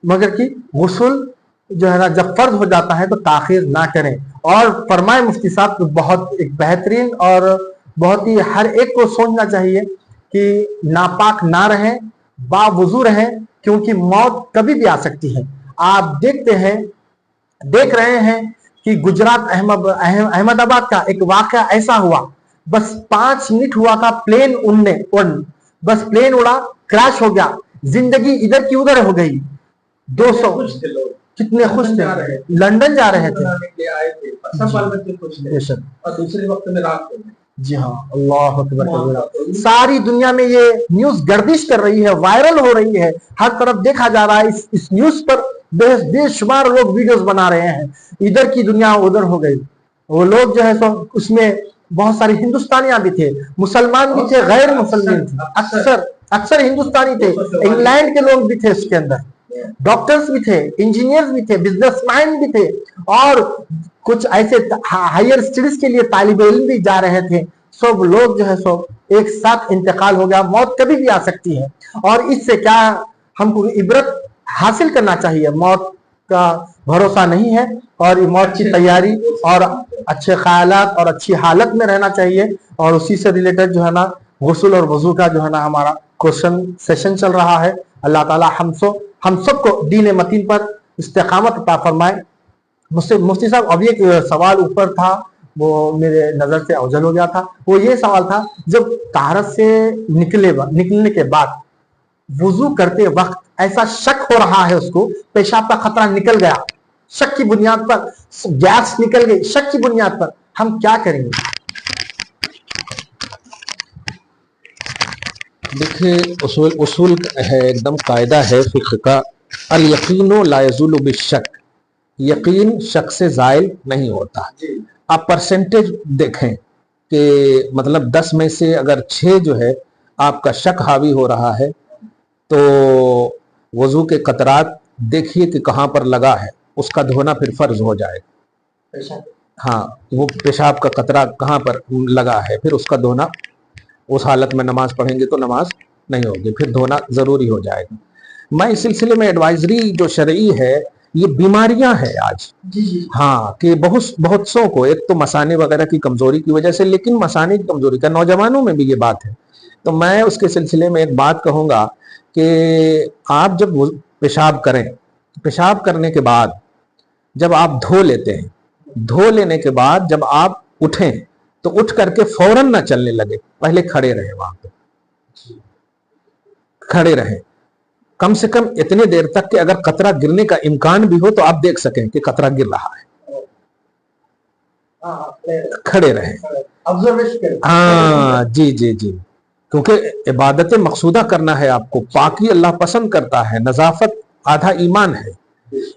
مگر کہ غسل جو ہے نا جب فرض ہو جاتا ہے تو تاخیر نہ کریں. اور فرمائے مفتی صاحب تو بہت ایک بہترین اور بہت ہی ہر ایک کو سوچنا چاہیے کہ ناپاک نہ رہیں, باوضو رہیں, کیونکہ موت کبھی بھی آ سکتی ہے. آپ دیکھ رہے ہیں کہ گجرات احمد آباد کا ایک واقعہ ایسا ہوا, بس 5 منٹ ہوا تھا, بس پلین اڑا, کریش ہو گیا, زندگی ادھر کی ادھر ہو گئی. 200 کتنے خوش تھے, لندن جا رہے تھے. اور دوسرے وقت میں رات کو. جی ہاں, اللہ اکبر. ساری دنیا میں یہ نیوز گردش کر رہی ہے, وائرل ہو رہی ہے, ہر طرف دیکھا جا رہا ہے. اس نیوز پر بے شمار لوگ ویڈیوز بنا رہے ہیں. ادھر کی دنیا ادھر ہو گئی. وہ لوگ جو ہے سو اس میں بہت ساری ہندوستانیاں بھی تھے, مسلمان بھی تھے, غیر مسلمان تھے, اکثر ہندوستانی تھے, انگلینڈ کے لوگ بھی تھے اس کے اندر, ڈاکٹرز بھی تھے, انجینئرز بھی تھے, بزنس مین بھی تھے, اور کچھ ایسے ہائر اسٹڈیز کے لیے طالب علم بھی جا رہے تھے. سب لوگ جو ہے سو ایک ساتھ انتقال ہو گیا. موت کبھی بھی آ سکتی ہے, اور اس سے کیا ہم کو عبرت حاصل کرنا چاہیے. موت کا بھروسہ نہیں ہے, اور موت کی تیاری اور اچھے خیالات اور اچھی حالت میں رہنا چاہیے. اور اسی سے ریلیٹڈ جو ہے نا غسل اور وضو کا جو ہے نا ہمارا کوشچن سیشن چل رہا ہے. اللہ تعالی ہم سب کو دین متین پر استقامت عطا فرمائے. مفتی صاحب اب ایک سوال اوپر تھا, وہ میرے نظر سے اوجھل ہو گیا تھا. وہ یہ سوال تھا, جب طہارت سے نکلنے کے بعد وضو کرتے وقت ایسا شک ہو رہا ہے, اس کو پیشاب کا خطرہ نکل گیا, شک کی بنیاد پر گیس نکل گئی, شک کی بنیاد پر ہم کیا کریں گے؟ دیکھیے اصول ہے, ایک دم قاعدہ ہے فقہ کا, الیقین لا یزول بالشک, یقین شک سے زائل نہیں ہوتا. آپ پرسنٹیج دیکھیں کہ مطلب 10 میں سے اگر 6 جو ہے آپ کا شک حاوی ہو رہا ہے, تو وضو کے قطرات دیکھیے کہ کہاں پر لگا ہے, اس کا دھونا پھر فرض ہو جائے. ہاں, وہ پیشاب کا قطرہ کہاں پر لگا ہے, پھر اس کا دھونا, اس حالت میں نماز پڑھیں گے تو نماز نہیں ہوگی, پھر دھونا ضروری ہو جائے گا. میں اس سلسلے میں ایڈوائزری جو شرعی ہے, یہ بیماریاں ہیں آج. ہاں, کہ بہت سو کو, ایک تو مثانے وغیرہ کی کمزوری کی وجہ سے, لیکن مثانے کی کمزوری کا نوجوانوں میں بھی یہ بات ہے. تو میں اس کے سلسلے میں ایک بات کہوں گا کہ آپ جب پیشاب کریں, پیشاب کرنے کے بعد جب آپ دھو لیتے ہیں, دھو لینے کے بعد جب آپ اٹھیں تو اٹھ کر کے فوراً نہ چلنے لگے, پہلے کھڑے رہیں, وہاں پہ کھڑے رہیں کم سے کم اتنے دیر تک کہ اگر قطرہ گرنے کا امکان بھی ہو تو آپ دیکھ سکیں کہ قطرہ گر رہا ہے. کھڑے رہیں, ہاں جی جی جی, کیونکہ عبادت مقصودہ کرنا ہے آپ کو, پاکی اللہ پسند کرتا ہے, نظافت آدھا ایمان ہے.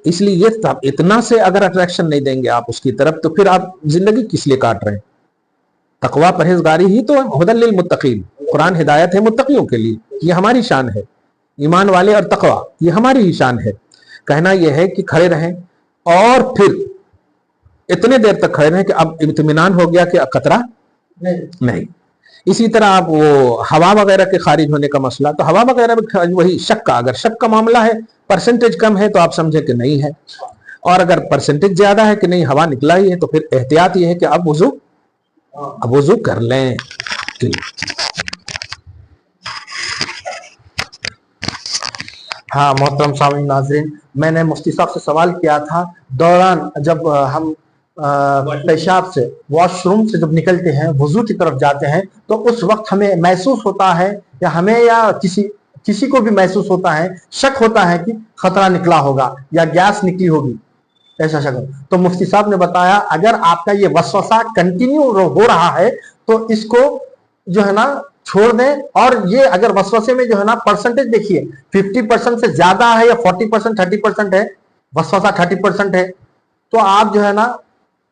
اس لیے یہ اتنا سے اگر اٹریکشن نہیں دیں گے آپ اس کی طرف, تو پھر آپ زندگی کس لیے کاٹ رہے ہیں؟ تقویٰ پرہیزگاری ہی تو ہدی للمتقین, قرآن ہدایت ہے متقیوں کے لیے, یہ ہماری شان ہے. ایمان والے اور تقویٰ یہ ہماری ہی شان ہے. کہنا یہ ہے کہ کھڑے رہیں, اور پھر اتنے دیر تک کھڑے رہیں کہ اب اطمینان ہو گیا کہ قطرہ نہیں. اسی طرح آپ وہ ہوا وغیرہ کے خارج ہونے کا مسئلہ, تو ہوا وغیرہ وہی شک کا, اگر شک کا معاملہ ہے, پرسنٹیج کم ہے تو آپ سمجھیں کہ نہیں ہے, اور اگر پرسنٹیج زیادہ ہے کہ نہیں ہوا نکلا ہی ہے, تو پھر احتیاط یہ ہے کہ اب وضو کر لیں. ہاں محترم سامعین ناظرین, میں نے مفتی صاحب سے سوال کیا تھا, دوران جب ہم پیشاب سے, واش روم سے جب نکلتے ہیں, وضو کی طرف جاتے ہیں, تو اس وقت ہمیں محسوس ہوتا ہے, یا ہمیں یا کسی کو بھی محسوس ہوتا ہے, شک ہوتا ہے کہ خطرہ نکلا ہوگا یا گیس نکلی ہوگی, ایسا شک. تو مفتی صاحب نے بتایا اگر آپ کا یہ وسوسہ کنٹینیو ہو رہا ہے تو اس کو जो है ना छोड़ दें। और ये अगर वसवसे में जो है ना परसेंटेज देखिए 50% से ज्यादा है या 40% 30% है, वसवसा 30% है, तो आप जो है ना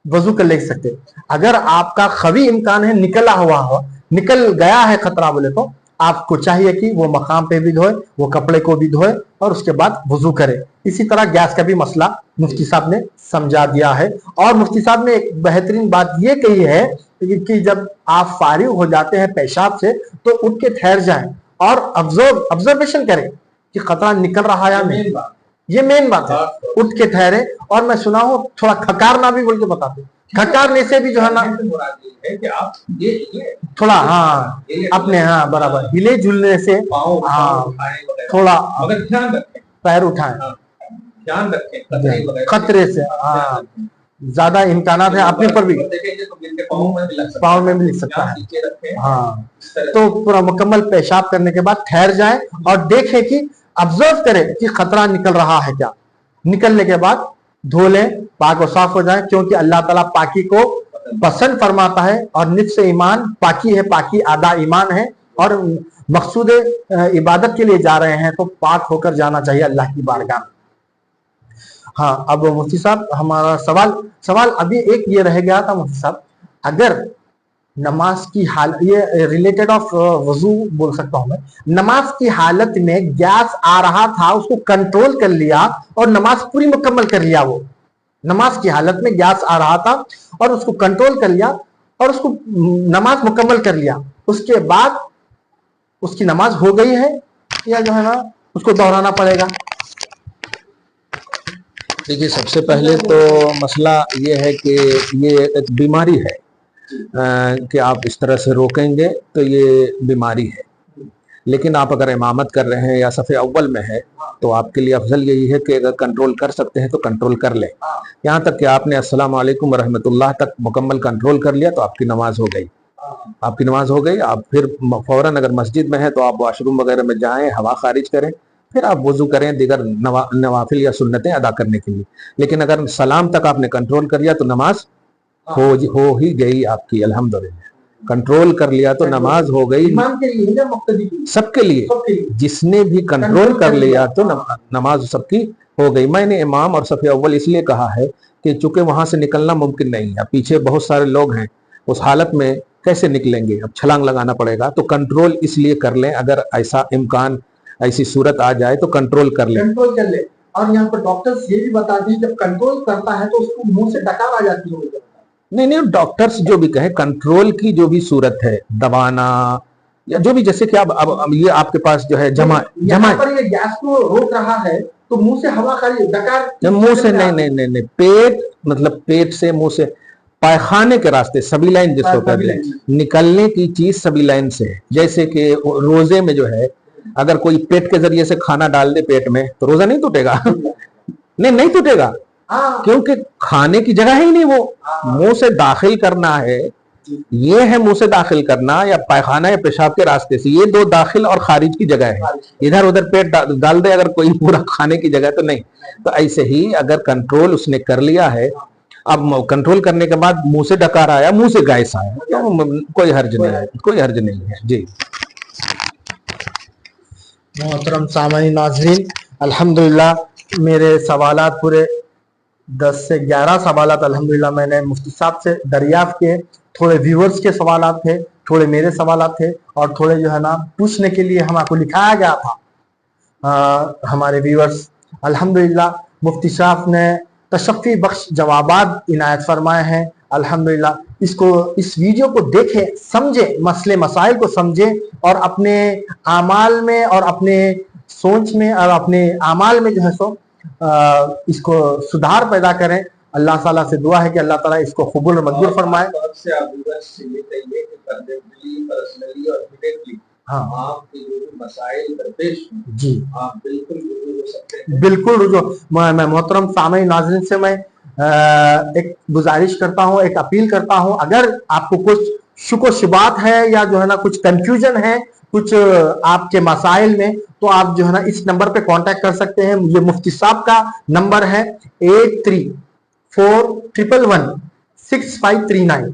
वजू कर ले सकते हैं। अगर आपका खवी इम्कान है निकला हुआ हो, निकल गया है खतरा बोले, तो आपको चाहिए कि वो मकाम पे भी धोए, वो कपड़े को भी धोए और उसके बाद वजू करे। इसी तरह गैस का भी मसला मुफ्ती साहब ने समझा दिया है। और मुफ्ती साहब ने एक बेहतरीन बात ये कही है कि जब आप फारिग हो जाते हैं पेशाब से तो उठ के ठहर जाएं और ऑब्जर्वेशन करें कि खतरा निकल रहा है या नहीं। ये मेन बात है, उठ के ठहरे। और मैं सुना हूं थोड़ा खकारना भी बोल के बताते, खकारने से भी जो है ना कि आप ये थोड़ा हाँ अपने हाँ बराबर हिले झुलने से हाँ थोड़ा मगर ध्यान रखें, पैर उठाएं, ध्यान रखें खतरे से हाँ ज्यादा इम्कानात है अपने पर भी, पाँव में भी लिख सकता है हाँ। तो पूरा मुकम्मल पेशाब करने के बाद ठहर जाए और देखें कि ऑब्जर्व करें कि खतरा निकल रहा है क्या। निकलने के बाद धो लें, पाक और साफ हो जाए, क्योंकि अल्लाह ताला पाकी को पसंद फरमाता है। और निफ्स ईमान पाकी है, पाकी आधा ईमान है। और मकसूद इबादत के लिए जा रहे हैं तो पाक होकर जाना चाहिए अल्लाह की बारगाह में। हाँ, अब मुफ्ती साहब हमारा सवाल अभी एक ये रह गया था मुफ्ती साहब, अगर नमाज की हालत, ये रिलेटेड ऑफ वजू बोल सकता हूं मैं, नमाज की हालत में गैस आ रहा था, उसको कंट्रोल कर लिया और नमाज पूरी मुकम्मल कर लिया। वो नमाज की हालत में गैस आ रहा था और उसको कंट्रोल कर लिया और उसको नमाज मुकम्मल कर लिया, उसके बाद उसकी नमाज हो गई है या जो है ना उसको दोहराना पड़ेगा? देखिए, सबसे पहले तो मसला ये है कि ये एक बीमारी है कि आप इस तरह से रोकेंगे तो ये बीमारी है। लेकिन आप अगर इमामत कर रहे हैं या सफ़े अव्वल में है तो आपके लिए अफजल यही है कि अगर कंट्रोल कर सकते हैं तो कंट्रोल कर लें। यहाँ तक कि आपने अस्सलाम वालेकुम रहमतुल्लाह तक मुकम्मल कंट्रोल कर लिया तो आपकी नमाज हो गई, आपकी नमाज हो गई। आप फिर फौरन अगर मस्जिद में है तो आप वॉशरूम वगैरह में जाएं, हवा खारिज करें, फिर आप वजू करें दीगर नवाफिल या सुन्नतें अदा करने के लिए। लेकिन अगर सलाम तक आपने कंट्रोल कर लिया तो नमाज हो ही गई आपकी, अल्हम्दुलिल्लाह। कंट्रोल कर लिया तो नमाज हो गई सबके लिए, जिसने भी कंट्रोल कर लिया तो नमाज सबकी हो गई। मैंने इमाम और सफ़े अव्वल इसलिए कहा है कि चूंकि वहां से निकलना मुमकिन नहीं है, पीछे बहुत सारे लोग हैं, उस हालत में कैसे निकलेंगे, अब छलांग लगाना पड़ेगा। तो कंट्रोल इसलिए कर लें, अगर ऐसा इम्कान ऐसी सूरत आ जाए तो कंट्रोल कर ले। और यहाँ पर डॉक्टर्स ये भी बता दें जब कंट्रोल करता है तो उसको मुंह से डकार आ जाती है। नहीं, डॉक्टर्स जो भी कहे, कंट्रोल की जो भी सूरत है, दबाना या जो भी, जैसे कि अब ये आपके पास जो है जमा पर ये गैस को रोक रहा है तो मुंह से हवा खाली डकार, मुंह से नहीं, पेट मतलब पेट से मुंह से पायखाने के रास्ते सभी लाइन जिसको कर ले, निकलने की चीज सभी लाइन से है। जैसे कि रोजे में जो है अगर कोई पेट के जरिए से खाना डाल दे पेट में तो रोजा नहीं टूटेगा नहीं टूटेगा, क्योंकि खाने की जगह ही नहीं, वो मुंह से दाखिल करना है। ये है मुंह से दाखिल करना या पायखाना या पेशाब के रास्ते से, ये दो दाखिल और खारिज की जगह है। इधर उधर पेट डाल दे अगर कोई पूरा खाने की जगह तो नहीं। तो ऐसे ही अगर कंट्रोल उसने कर लिया है, अब कंट्रोल करने के बाद मुंह से डकार आया, मुंह से गैस आया, तो कोई हर्ज नहीं है, कोई हर्ज नहीं है जी। मोहतरम सामईन नाज़रीन, अल्हम्दुलिल्लाह मेरे सवालात पूरे 10 से 11 सवालात अल्हम्दुलिल्लाह मैंने मुफ्ती साहब से दरियाफ्त किए। थोड़े व्यूवर्स के सवालात थे, थोड़े मेरे सवालात थे और थोड़े जो है ना पूछने के लिए हमको लिखाया गया था हमारे व्यूवर्स। अल्हम्दुलिल्लाह मुफ्ती साहब ने तशफ़ी बख्श जवाबात इनायत फरमाए हैं। अल्हम्दुलिल्लाह इस वीडियो को देखें, समझे, मसले मसाइल को समझे और अपने आमाल में और अपने सोच में और अपने आमाल में जो है सो इसको सुधार पैदा करें। अल्लाह ताला से दुआ है कि अल्लाह ताला इसको कबूल और मंजूर फरमाए। हाँ, आपके जो मसाइल दरपेश हैं जी आप बिल्कुल रुजू हो सकते हैं, बिल्कुल रुजू। मैं मोहतरम सामईन नाज़रीन से मैं एक गुजारिश करता हूँ, एक अपील करता हूँ, अगर आपको कुछ शुक शुबात है या जो है ना कुछ कंफ्यूजन है कुछ आपके मसाइल में, तो आप जो है ना इस नंबर पे कांटेक्ट कर सकते हैं। ये मुफ्ती साहब का नंबर है 8341116539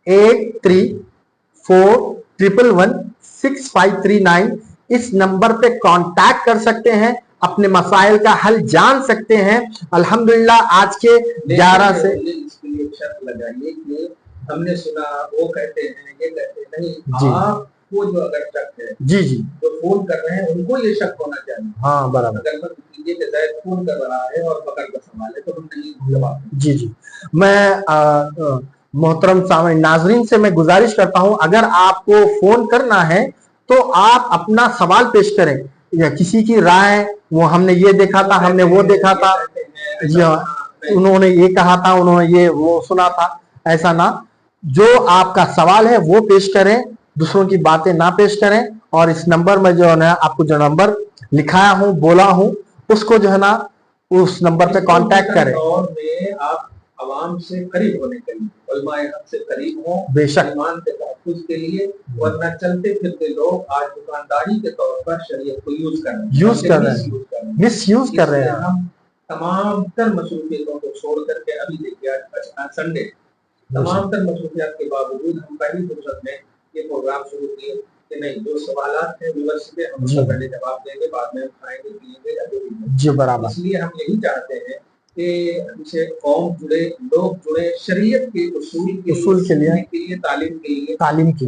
8341116539। 11165339 इस नंबर पे कांटेक्ट कर सकते हैं, अपने मसाइल का हल जान सकते हैं। अल्हम्दुलिल्लाह आज के 11 से इसके लिए शर्त लगाइए कि हमने सुना वो कहते हैं ये कहते हैं, नहीं जी। आपको जो अगर शक है जी जी जो फोन कर रहे हैं उनको ये शक होना चाहिए। हाँ बराबर। अगर मत कीजिए कि ज़ायद फोन कर रहा है और पकड़ का सवाल है तो हम नहीं जवाब देंगे। जी जी मैं मोहतरम सामईन नाजरीन से मैं गुजारिश करता हूं, अगर आपको फोन करना है तो आप अपना सवाल पेश करें, या किसी की राय, वो हमने ये देखा था, हमने वो देखा था, या उन्होंने ये कहा था, उन्होंने ये वो सुना था, ऐसा ना, जो आपका सवाल है वो पेश करें, दूसरों की बातें ना पेश करें। और इस नंबर में जो है ना, आपको जो नंबर लिखाया हूं, बोला हूं, उसको जो है ना उस नंबर पे कांटेक्ट करें। और में आप आवाम से करीब होने के लिए, उलमाए हक से करीब हो, बेशक। ईमान के तहफ़्फ़ुज़ के लिए, वरना चलते फिरते लोग आज दुकानदारी के तौर पर शरीयत को यूज कर रहे हैं, मिस यूज कर रहे हैं। हम तमाम तर मशरूफियतों को छोड़ करके, अभी देखिए आज संडे, तमाम तर मशरूफियत के बावजूद हम पहली फुर्सत में ये प्रोग्राम शुरू किए कि नहीं, जो सवालात हैं व्यूअर्स के, हम उसका पहले जवाब देंगे, बाद में हम खाएंगे पिएंगे या जो भी जी बराबर। इसलिए हम यही चाहते हैं कि हमसे कौम जुड़े, लोग जुड़े, शरीयत के उसूल के लिए तालीम के लिए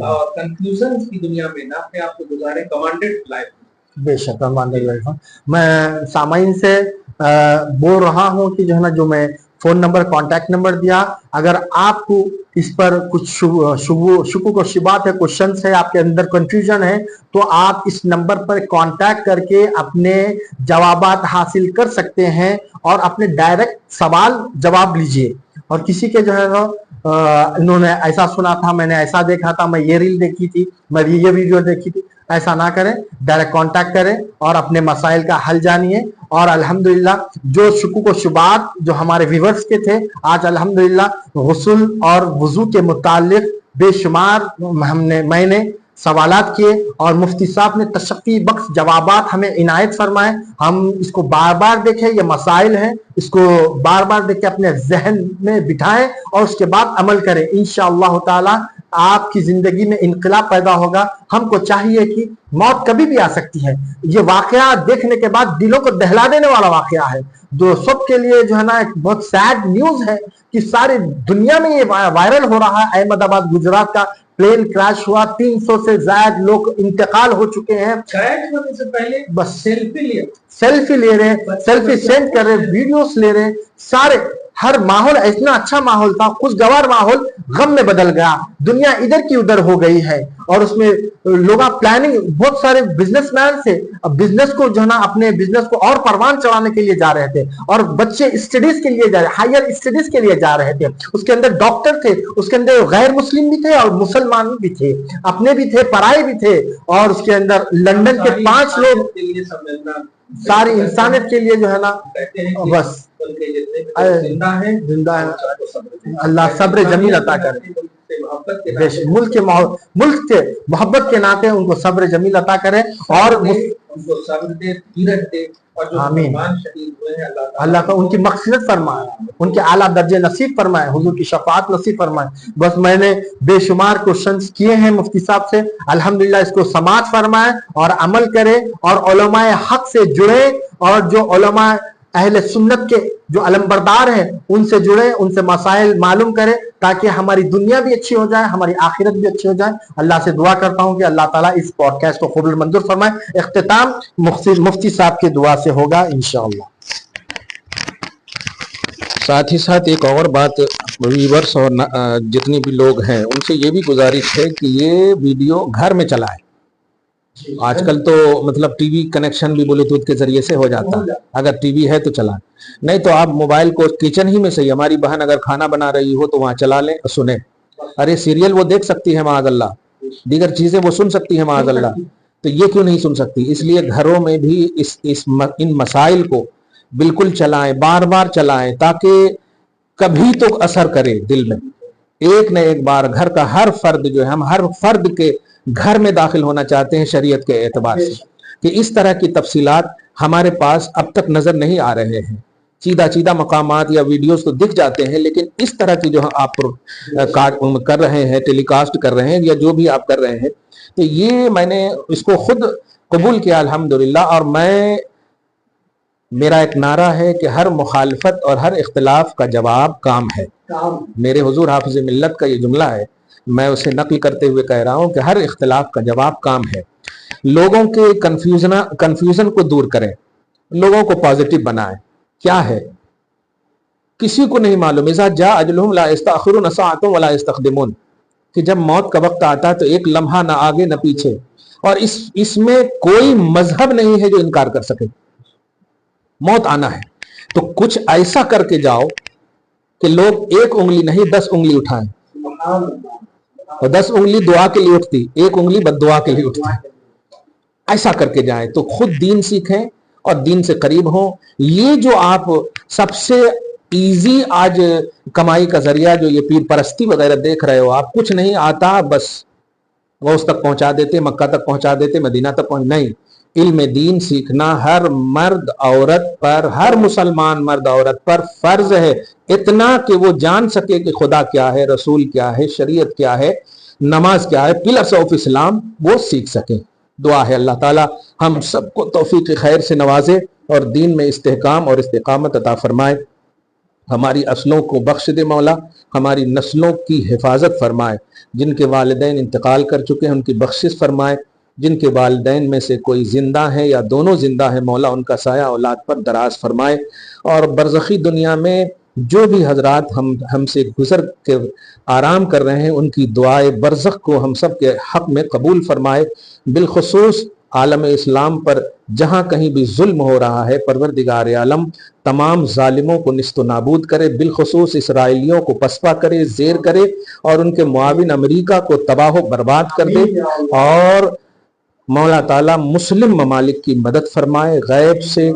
और कंफ्यूजन की दुनिया में ना अपने आप को गुजारे कमांडेड लाइफ। बेशक कमांडेड लाइफ। मैं सामाइन से बोल रहा हूं कि जो है ना, जो मैं फोन नंबर कांटेक्ट नंबर दिया, अगर आपको इस पर कुछ शुकूक और शुबात है, क्वेश्चंस है, आपके अंदर कंफ्यूजन है, तो आप इस नंबर पर कांटेक्ट करके अपने जवाबात हासिल कर सकते हैं और अपने डायरेक्ट सवाल जवाब लीजिए। और किसी के जो है ना, इन्होंने ऐसा सुना था, मैंने ऐसा देखा था, मैं ये रील देखी थी, मैं ये वीडियो देखी थी, ऐसा ना करें, डायरेक्ट कांटेक्ट करें और अपने मसाइल का हल जानिए। और अल्हम्दुलिल्लाह जो शुकूक व शुबात जो हमारे व्यूअर्स के थे, आज अल्हम्दुलिल्लाह गुस्ल और वुजू के मुतालिक बेशुमार मैंने सवालात किए और मुफ्ती साहब ने तशफ़ी बख्श जवाबात हमें इनायत फरमाए। हम इसको बार बार देखें, ये मसाइल हैं, इसको बार बार देख के अपने जहन में बिठाएं और उसके बाद अमल करें। इंशाअल्लाह ताला आपकी जिंदगी में इनकलाब पैदा होगा। हमको चाहिए कि मौत कभी भी आ सकती है, ये वाकया देखने के बाद दिलों को दहला देने वाला वाकया है, जो सबके लिए जो है ना एक बहुत सैड न्यूज है कि सारी दुनिया में ये वायरल हो रहा है। अहमदाबाद गुजरात का प्लेन क्रैश हुआ, 300 से ज्यादा लोग इंतकाल हो चुके हैं। क्रैश होने से पहले बस सेल्फी ले रहे, सेल्फी सेंड कर रहे, वीडियोस ले रहे, सारे हर माहौल इतना अच्छा माहौल था, खुशगवार माहौल गम में बदल गया, दुनिया इधर की उधर हो गई है। और उसमें लोग प्लानिंग, बहुत सारे बिजनेसमैन से बिजनेस को जो है ना, अपने बिजनेस को और परवान चढ़ाने के लिए जा रहे थे, और बच्चे स्टडीज के लिए जा रहे, हायर स्टडीज के लिए जा रहे थे। उसके अंदर डॉक्टर थे, उसके अंदर गैर मुस्लिम भी थे और मुसलमान भी थे, अपने भी थे, पराए भी थे। और उसके अंदर लंदन के 5 लोग, सारी इंसानियत के लिए जो है ना, बस जिंदा है, अल्लाह सब्र जमील अता करे। मुल्क के मोहब्बत के नाते उनको सब्र जमील अता करे और उनको सब्र दे, धीरज दे, और जो आमीन। शहीद हुए हैं अल्लाह का उनकी मग़फ़िरत फरमाए, उनके आला दर्जे नसीब फरमाए, हुजूर की शफाअत नसीब फरमाए। बस मैंने बेशुमार क्वेश्चंस किए हैं मुफ्ती साहब से, अल्हम्दुलिल्लाह इसको समाज फरमाए और अमल करे और उलमाए हक से जुड़े, और जो उलमा अहले सुन्नत के जो अलमबरदार हैं उनसे जुड़े, उनसे मसाइल मालूम करें, ताकि हमारी दुनिया भी अच्छी हो जाए, हमारी आखिरत भी अच्छी हो जाए। अल्लाह से दुआ करता हूं कि अल्लाह ताला इस पॉडकास्ट को कबूल मंजूर फरमाए। इख्तिताम मुफ्ती साहब की दुआ से होगा इंशाअल्लाह। साथ ही साथ एक और बात, व्यूअर्स और जितने भी लोग हैं उनसे ये भी गुजारिश है कि ये वीडियो घर में चलाएं। आजकल तो मतलब टीवी कनेक्शन भी ब्लूटूथ के जरिए से हो जाता है, अगर टीवी है तो चलाएं, नहीं तो आप मोबाइल को किचन ही में सही, हमारी बहन अगर खाना बना रही हो तो वहां चला लें, सुने। अरे सीरियल वो देख सकती है माअल्लाह, दीगर चीजें वो सुन सकती है माअल्लाह, तो ये क्यों नहीं सुन सकती? इसलिए घरों में भी इन मसाइल को बिल्कुल चलाएं, बार बार चलाएं, ताकि कभी तो असर करे दिल में। एक न एक बार घर का हर फर्द जो है, हम हर फर्द के घर में दाखिल होना चाहते हैं शरीयत के एतबार से, कि इस तरह की तफसीलात हमारे पास अब तक नजर नहीं आ रहे हैं چیدہ مقامات یا ویڈیوز تو دکھ جاتے ہیں، لیکن اس طرح کی جو آپ کر رہے ہیں، ٹیلی کاسٹ کر رہے ہیں یا جو بھی آپ کر رہے ہیں، تو یہ میں نے اس کو خود قبول کیا الحمدللہ. اور میرا ایک نعرہ ہے کہ ہر مخالفت اور ہر اختلاف کا جواب کام ہے. میرے حضور حافظ ملت کا یہ جملہ ہے، میں اسے نقل کرتے ہوئے کہہ رہا ہوں کہ ہر اختلاف کا جواب کام ہے. لوگوں کے کنفیوژن کو دور کریں، لوگوں کو پازیٹو بنائیں. کیا ہے کسی کو نہیں معلوم. اذا جاء اجلهم لا يستأخرون ساعة ولا يستقدمون، کہ جب موت کا وقت آتا ہے تو ایک لمحہ نہ آگے نہ پیچھے. اور اس میں کوئی مذہب نہیں ہے جو انکار کر سکے. موت آنا ہے تو کچھ ایسا کر کے جاؤ کہ لوگ ایک انگلی نہیں 10 انگلی اٹھائیں. اور 10 انگلی دعا کے لیے اٹھتی، ایک انگلی بد دعا کے لیے اٹھتی. ایسا کر کے جائیں تو خود دین سیکھیں اور دین سے قریب ہوں. یہ جو آپ سب سے ایزی آج کمائی کا ذریعہ جو یہ پیر پرستی وغیرہ دیکھ رہے ہو، آپ کچھ نہیں آتا بس غوث تک پہنچا دیتے، مکہ تک پہنچا دیتے، مدینہ تک نہیں. علم دین سیکھنا ہر مرد عورت پر، ہر مسلمان مرد عورت پر فرض ہے، اتنا کہ وہ جان سکے کہ خدا کیا ہے، رسول کیا ہے، شریعت کیا ہے، نماز کیا ہے، پلرز آف اسلام وہ سیکھ سکیں. دعا ہے اللہ تعالی ہم سب کو توفیق خیر سے نوازے اور دین میں استحکام اور استقامت عطا فرمائے. ہماری اصلوں کو بخش دے مولا، ہماری نسلوں کی حفاظت فرمائے. جن کے والدین انتقال کر چکے ہیں ان کی بخشش فرمائے. جن کے والدین میں سے کوئی زندہ ہیں یا دونوں زندہ ہیں مولا ان کا سایہ اولاد پر دراز فرمائے. اور برزخی دنیا میں جو بھی حضرات ہم سے گزر کے آرام کر رہے ہیں ان کی دعائے برزخ کو ہم سب کے حق میں قبول فرمائے. بالخصوص عالم اسلام پر جہاں کہیں بھی ظلم ہو رہا ہے پروردگار عالم تمام ظالموں کو نیست و نابود کرے، بالخصوص اسرائیلیوں کو پسپا کرے، زیر کرے اور ان کے معاون امریکہ کو تباہ و برباد کر دے. اور مولا تعالیٰ مسلم ممالک کی مدد فرمائے غیب سے.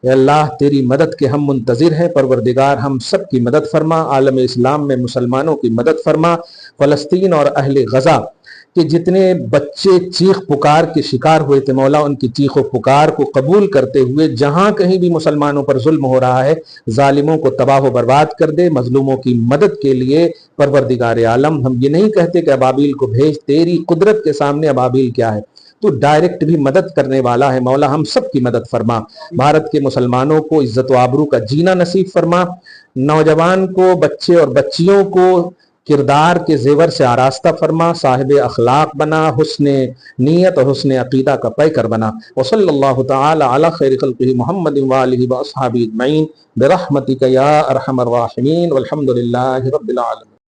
اے اللہ تیری مدد کے ہم منتظر ہیں، پروردگار ہم سب کی مدد فرما. عالم اسلام میں مسلمانوں کی مدد فرما. فلسطین اور اہل غزہ کہ جتنے بچے چیخ پکار کے شکار ہوئے تھے مولا ان کی چیخ و پکار کو قبول کرتے ہوئے جہاں کہیں بھی مسلمانوں پر ظلم ہو رہا ہے ظالموں کو تباہ و برباد کر دے. مظلوموں کی مدد کے لیے پروردگار عالم ہم یہ نہیں کہتے کہ ابابیل کو بھیج، تیری قدرت کے سامنے ابابیل کیا ہے، تو ڈائریکٹ بھی مدد کرنے والا ہے مولا. ہم سب کی مدد فرما. بھارت کے مسلمانوں کو عزت و آبرو کا جینا نصیب فرما. نوجوان کو، بچے اور بچیوں کو کردار کے زیور سے آراستہ فرما. صاحب اخلاق بنا، حسن نیت اور حسن عقیدہ کا پیکر بنا. وصلی اللہ تعالی علی خیر خلقہ محمد وآلہ واصحابہ اجمعین برحمتک یا ارحم الراحمین والحمد للہ رب العالمین.